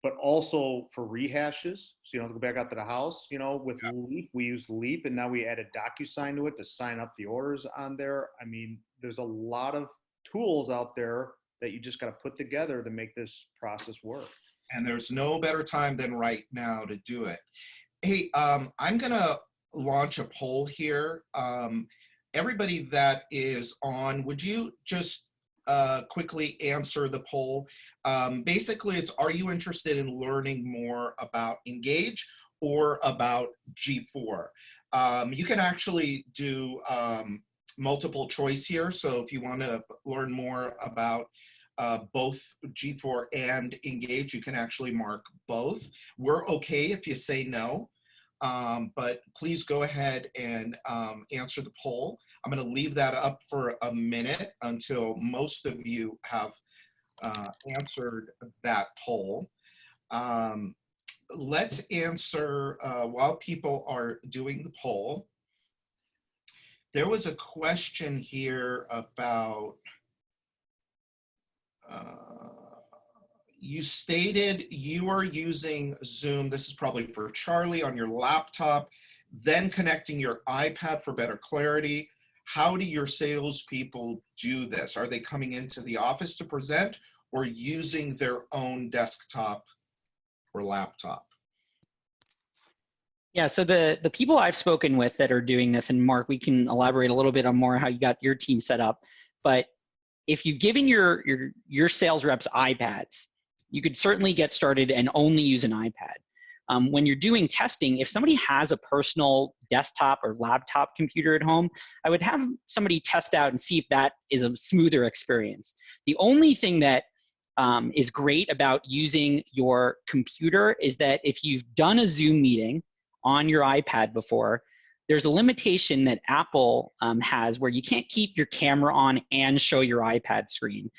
but also for rehashes. So you don't have to go back out to the house, with Leap, we use Leap, and now we added DocuSign to it to sign up the orders on there. I mean, there's a lot of tools out there that you just got to put together to make this process work. And there's no better time than right now to do it. Hey, I'm gonna launch a poll here. Everybody that is on, would you just quickly answer the poll? Basically, it's, are you interested in learning more about Ingage or about gFour? You can actually do multiple choice here. So if you want to learn more about both gFour and Ingage, you can actually mark both. We're okay if you say no, but please go ahead and answer the poll. I'm going to leave that up for a minute until most of you have answered that poll. Let's answer, while people are doing the poll, there was a question here about, you stated you are using Zoom, this is probably for Charlie, on your laptop, then connecting your iPad for better clarity. How do your salespeople do this? Are they coming into the office to present or using their own desktop or laptop? Yeah, so the people I've spoken with that are doing this, and Mark, we can elaborate a little bit on more how you got your team set up, but if you've given your sales reps iPads, you could certainly get started and only use an iPad. When you're doing testing, if somebody has a personal desktop or laptop computer at home, I would have somebody test out and see if that is a smoother experience. The only thing that is great about using your computer is that if you've done a Zoom meeting on your iPad before, there's a limitation that Apple has where you can't keep your camera on and show your iPad screen.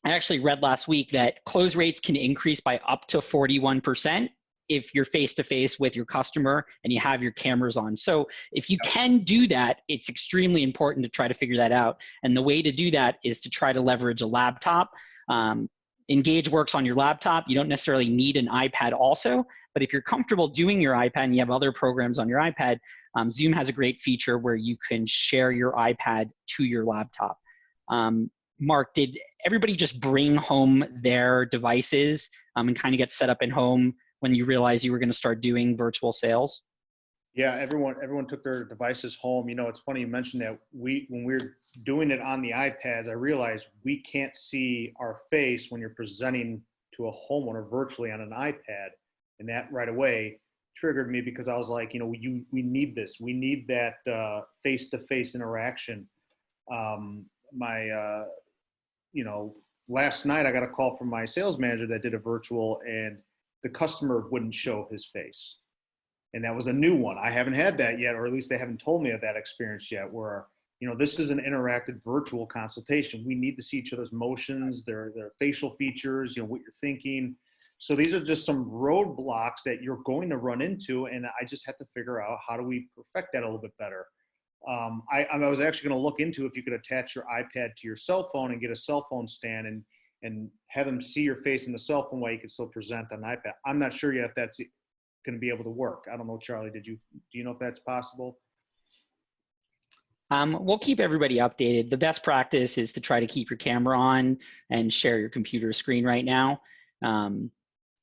I actually read last week that close rates can increase by up to 41% if you're face-to-face with your customer and you have your cameras on. So if you can do that, it's extremely important to try to figure that out. And the way to do that is to try to leverage a laptop. Ingage works on your laptop. You don't necessarily need an iPad also, but if you're comfortable doing your iPad and you have other programs on your iPad, Zoom has a great feature where you can share your iPad to your laptop. Mark, did everybody just bring home their devices and kind of get set up at home when you realized you were going to start doing virtual sales? Yeah, everyone took their devices home. You know, it's funny you mentioned that when we're doing it on the iPads, I realized we can't see our face when you're presenting to a homeowner virtually on an iPad. And that right away triggered me because I was like, you know, we need this. We need that face-to-face interaction. You know, last night I got a call from my sales manager that did a virtual, and the customer wouldn't show his face. And that was a new one. I haven't had that yet, or at least they haven't told me of that experience yet, where, you know, this is an interactive virtual consultation. We need to see each other's motions, their facial features, you know, what you're thinking. So these are just some roadblocks that you're going to run into, and I just have to figure out how do we perfect that a little bit better. I was actually going to look into if you could attach your iPad to your cell phone and get a cell phone stand and have them see your face in the cell phone while you can still present on iPad. I'm not sure yet if that's going to be able to work. I don't know, Charlie, do you know if that's possible? We'll keep everybody updated. The best practice is to try to keep your camera on and share your computer screen right now,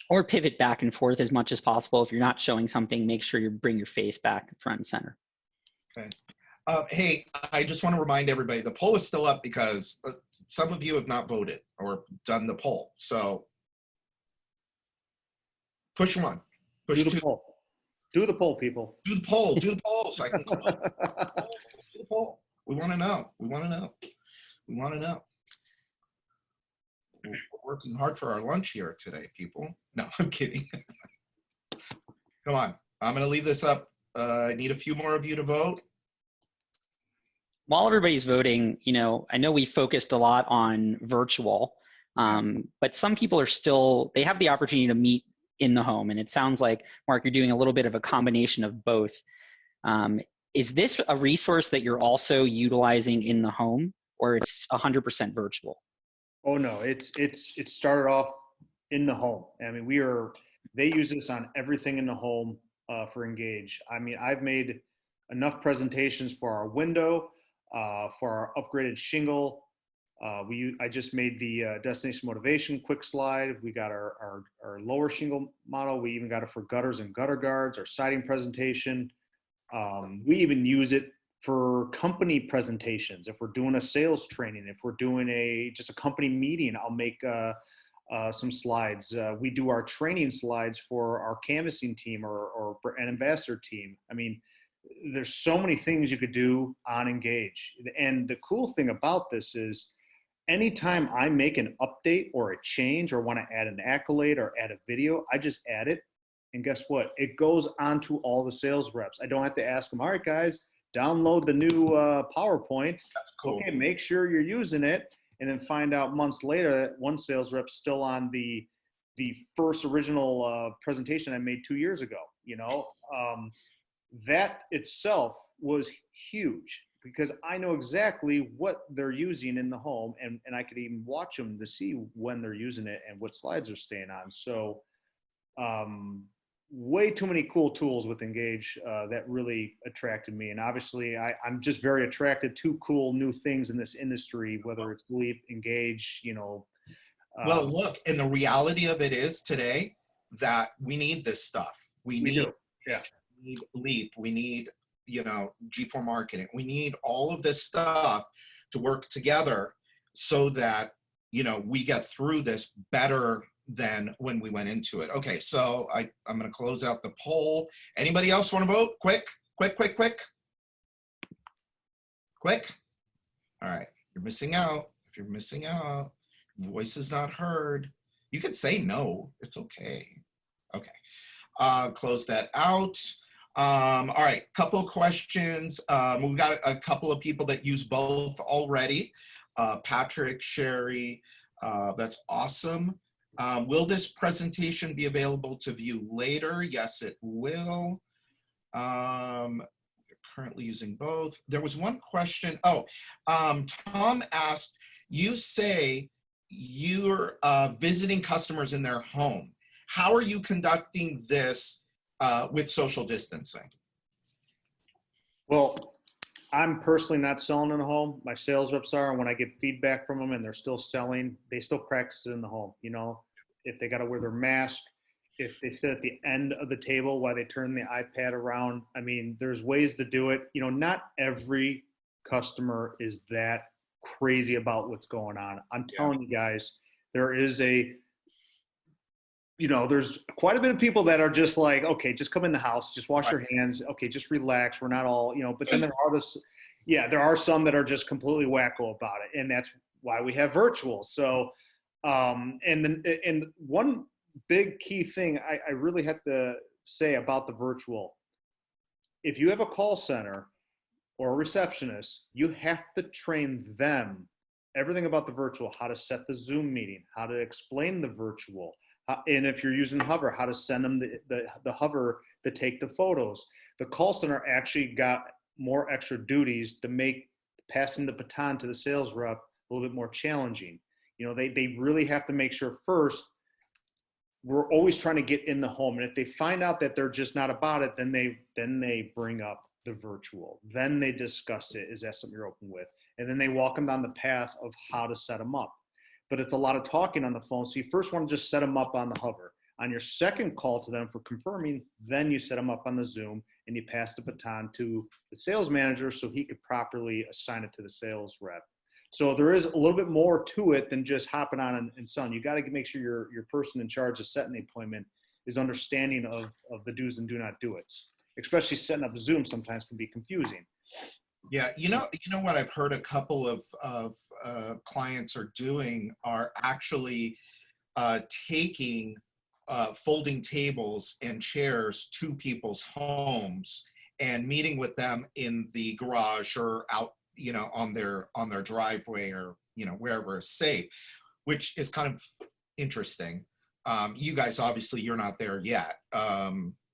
or pivot back and forth as much as possible. If you're not showing something, make sure you bring your face back front and center. Okay. Hey, I just want to remind everybody, the poll is still up because some of you have not voted or done the poll. So push one. Push Do the poll. Do the poll, people. Do the poll. Do the poll so I can close the poll. Do the poll. We want to know. We want to know. We want to know. We're working hard for our lunch here today, people. No, I'm kidding. Come on. I'm going to leave this up. I need a few more of you to vote. While everybody's voting, you know, I know we focused a lot on virtual, but some people are still, they have the opportunity to meet in the home. And it sounds like, Mark, you're doing a little bit of a combination of both. Is this a resource that you're also utilizing in the home, or it's 100% virtual? Oh no, it started off in the home. I mean, they use this on everything in the home for Ingage. I mean, I've made enough presentations for our window, for our upgraded shingle. I just made the destination motivation quick slide. We got our lower shingle model. We even got it for gutters and gutter guards, our siding presentation. We even use it for company presentations. If we're doing a sales training, if we're doing just a company meeting, I'll make some slides. We do our training slides for our canvassing team or an ambassador team. I mean, there's so many things you could do on Ingage. And the cool thing about this is anytime I make an update or a change or want to add an accolade or add a video, I just add it. And guess what? It goes onto all the sales reps. I don't have to ask them, all right, guys, download the new PowerPoint. That's cool. Okay, make sure you're using it. And then find out months later that one sales rep's still on the first original presentation I made 2 years ago. You know, that itself was huge because I know exactly what they're using in the home, and I could even watch them to see when they're using it and what slides they're staying on. So way too many cool tools with Ingage that really attracted me. And obviously I'm just very attracted to cool new things in this industry, whether it's Leap, Ingage, you know. Well, look, and the reality of it is today that we need this stuff. We need Leap. We need, you know, gFour marketing. We need all of this stuff to work together so that, we get through this better than when we went into it. Okay, so I'm going to close out the poll. Anybody else want to vote? Quick. All right, you're missing out. If you're missing out, voice is not heard. You could say no, it's okay. Okay, close that out. All right, couple of questions. We've got a couple of people that use both already. Patrick, Sherry, that's awesome. Will this presentation be available to view later? Yes, it will. Currently using both. There was one question. Tom asked, you say you're visiting customers in their home. How are you conducting this with social distancing? Well, I'm personally not selling in the home. My sales reps are, and when I get feedback from them and they're still selling, they still practice it in the home. If they got to wear their mask, if they sit at the end of the table while they turn the iPad around. I mean, there's ways to do it. Not every customer is that crazy about what's going on. I'm telling you guys, there's quite a bit of people that are just like, okay, just come in the house, just wash your hands. Okay, just relax. We're not all, but then there are some that are just completely wacko about it. And that's why we have virtual. So, and one big key thing I really have to say about the virtual, if you have a call center or a receptionist, you have to train them everything about the virtual, how to set the Zoom meeting, how to explain the virtual, and if you're using Hover, how to send them the Hover to take the photos. The call center actually got more extra duties to make passing the baton to the sales rep a little bit more challenging. They really have to make sure first, we're always trying to get in the home. And if they find out that they're just not about it, then they bring up the virtual. Then they discuss it. Is that something you're open with? And then they walk them down the path of how to set them up. But it's a lot of talking on the phone. So you first want to just set them up on the Hover. On your second call to them for confirming, then you set them up on the Zoom and you pass the baton to the sales manager so he could properly assign it to the sales rep. So there is a little bit more to it than just hopping on and selling. You got to make sure your person in charge of setting the appointment is understanding of the do's and do not do it. Especially setting up Zoom sometimes can be confusing. Yeah, what I've heard a couple of clients are doing are actually taking folding tables and chairs to people's homes and meeting with them in the garage or out, on their driveway or, wherever is safe, which is kind of interesting. You guys, obviously, you're not there yet.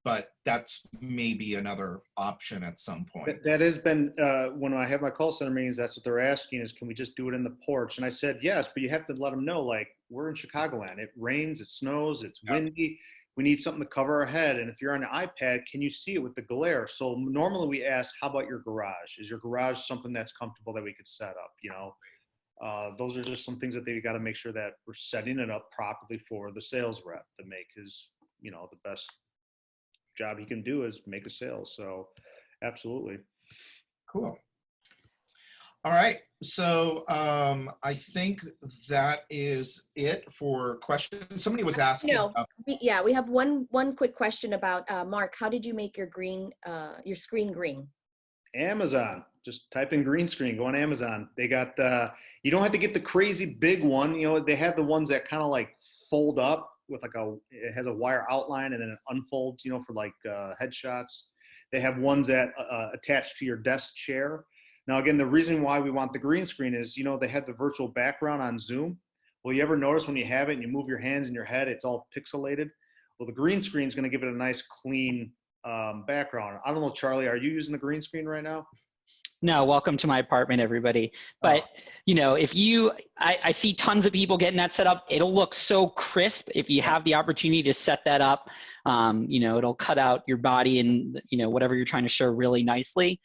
But that's maybe another option at some point. That has been, when I have my call center meetings, that's what they're asking is, can we just do it in the porch? And I said, yes, but you have to let them know, like, we're in Chicagoland. It rains, it snows, it's windy. We need something to cover our head. And if you're on an iPad, can you see it with the glare? So normally we ask, how about your garage? Is your garage something that's comfortable that we could set up? Those are just some things that they got to make sure that we're setting it up properly for the sales rep to make his, the best job he can do is make a sale. So absolutely. Cool. All right. So I think that is it for questions. Somebody was asking. No, we have one quick question about Mark. How did you make your your screen green? Amazon. Just type in green screen. Go on Amazon. They got. You don't have to get the crazy big one. They have the ones that kind of like fold up with it has a wire outline and then it unfolds. For like headshots. They have ones that attach to your desk chair. Now, again, the reason why we want the green screen is, they have the virtual background on Zoom. Well, you ever notice when you have it and you move your hands and your head, it's all pixelated? Well, the green screen is going to give it a nice, clean background. I don't know, Charlie, are you using the green screen right now? No, welcome to my apartment, everybody. But, I see tons of people getting that set up. It'll look so crisp if you have the opportunity to set that up. It'll cut out your body and, whatever you're trying to show really nicely.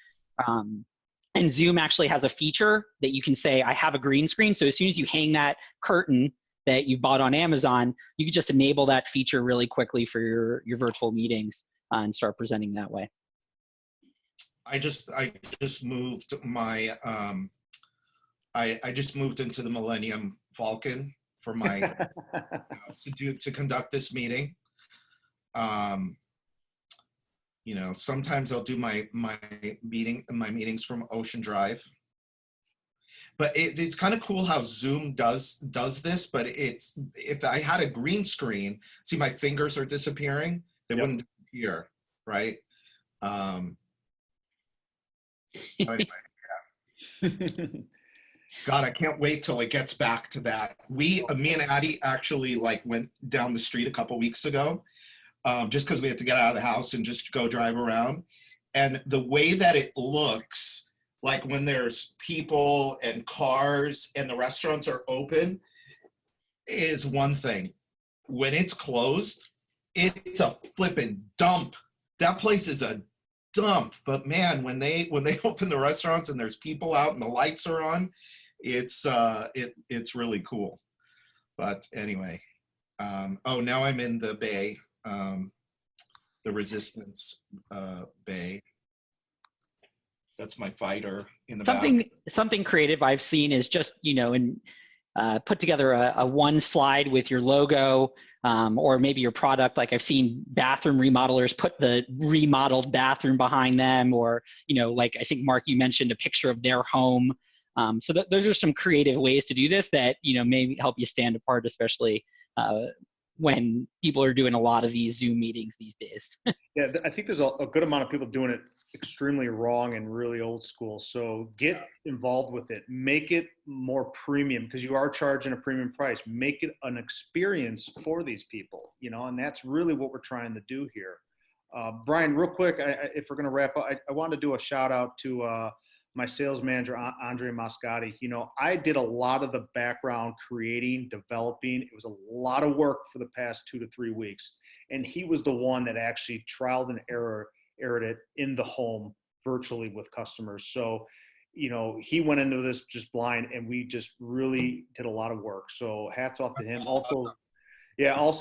And Zoom actually has a feature that you can say, I have a green screen. So as soon as you hang that curtain that you bought on Amazon, you can just enable that feature really quickly for your virtual meetings and start presenting that way. I just moved my I just moved into the Millennium Falcon for my to conduct this meeting. You know, sometimes I'll do my meetings from Ocean Drive. But it's kind of cool how Zoom does this, but it's, if I had a green screen, see my fingers are disappearing, they Yep. wouldn't disappear, right? Anyway, God, I can't wait till it gets back to that. Me and Addie actually like went down the street a couple weeks ago, just because we had to get out of the house and just go drive around. And the way that it looks, like when there's people and cars and the restaurants are open, is one thing. When it's closed, it's a flipping dump. That place is a dump. But man, when they open the restaurants and there's people out and the lights are on, it's really cool. But anyway, oh, now I'm in the bay, the Resistance bay. That's my fighter in the back. Something creative I've seen is just, you know, put together a one slide with your logo, or maybe your product. Like I've seen bathroom remodelers put the remodeled bathroom behind them, or, you know, like I think Mark, you mentioned a picture of their home. So those are some creative ways to do this that, you know, maybe help you stand apart, especially when people are doing a lot of these Zoom meetings these days. Yeah, I think there's a good amount of people doing it extremely wrong and really old school. So get involved with it. Make it more premium, because you are charging a premium price. Make it an experience for these people, you know, and that's really what we're trying to do here. Brian, real quick, if we're going to wrap up, I wanted to do a shout out to my sales manager, Andre Moscati. You know, I did a lot of the background creating, developing. It was a lot of work for the past 2 to 3 weeks. And he was the one that actually trialed and errored it in the home virtually with customers. So, you know, he went into this just blind, and we just really did a lot of work. So hats off to him. Also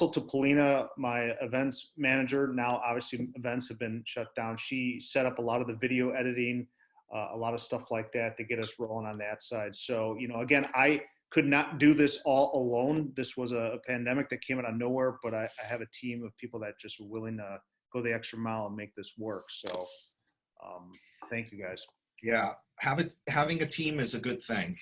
to Polina, my events manager. Now, obviously, events have been shut down. She set up a lot of the video editing, a lot of stuff like that to get us rolling on that side. So, you know, again, I could not do this all alone. This was a pandemic that came out of nowhere, but I have a team of people that just were willing to go the extra mile and make this work. So thank you guys. Yeah, having a team is a good thing.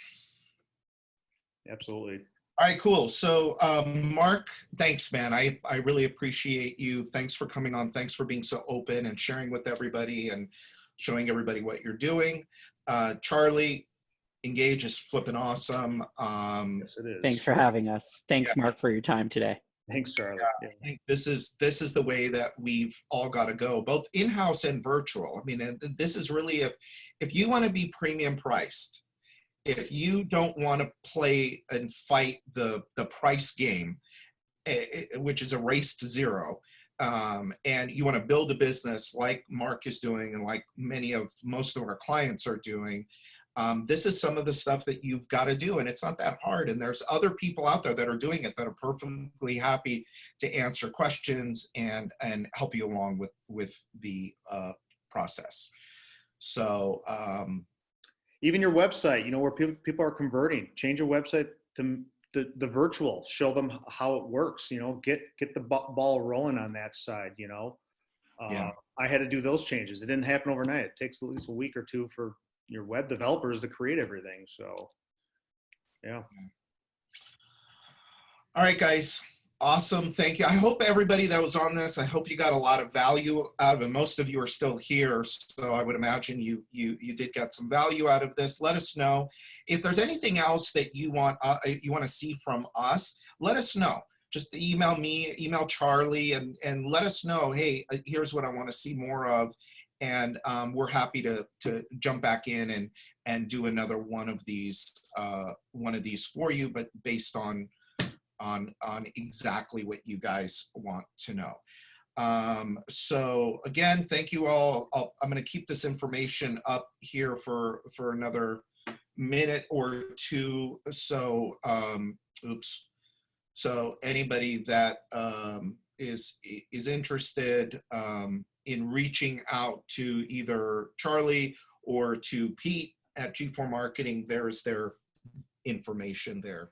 Absolutely. All right, cool. So Mark, thanks, man. I really appreciate you. Thanks for coming on. Thanks for being so open and sharing with everybody and showing everybody what you're doing. Charlie, Ingage is flipping awesome. Yes, it is. Thanks for having us. Thanks, Mark, for your time today. Thanks, Charlie. Yeah, I think this is the way that we've all got to go, both in-house and virtual. I mean, this is really, if you want to be premium priced, if you don't want to play and fight the price game, which is a race to zero, and you want to build a business like Mark is doing and like most of our clients are doing, this is some of the stuff that you've got to do, and it's not that hard. And there's other people out there that are doing it that are perfectly happy to answer questions and help you along with the process. So even your website, you know, where people are converting, change your website to the virtual, show them how it works, you know, get the ball rolling on that side, you know. Yeah. I had to do those changes. It didn't happen overnight. It takes at least a week or two for your web developers to create everything. So, yeah. All right, guys. Awesome. Thank you. I hope everybody that was on this, I hope you got a lot of value out of it. Most of you are still here, so I would imagine you did get some value out of this. Let us know if there's anything else that you want to see from us. Let us know. Just email me, email Charlie, and let us know. Hey, here's what I want to see more of, and we're happy to jump back in and do another one of these for you, but based on exactly what you guys want to know. So again, thank you all. I'm going to keep this information up here for another minute or two. So, so anybody that is interested in reaching out to either Charlie or to Pete at gFour Marketing, there's their information there.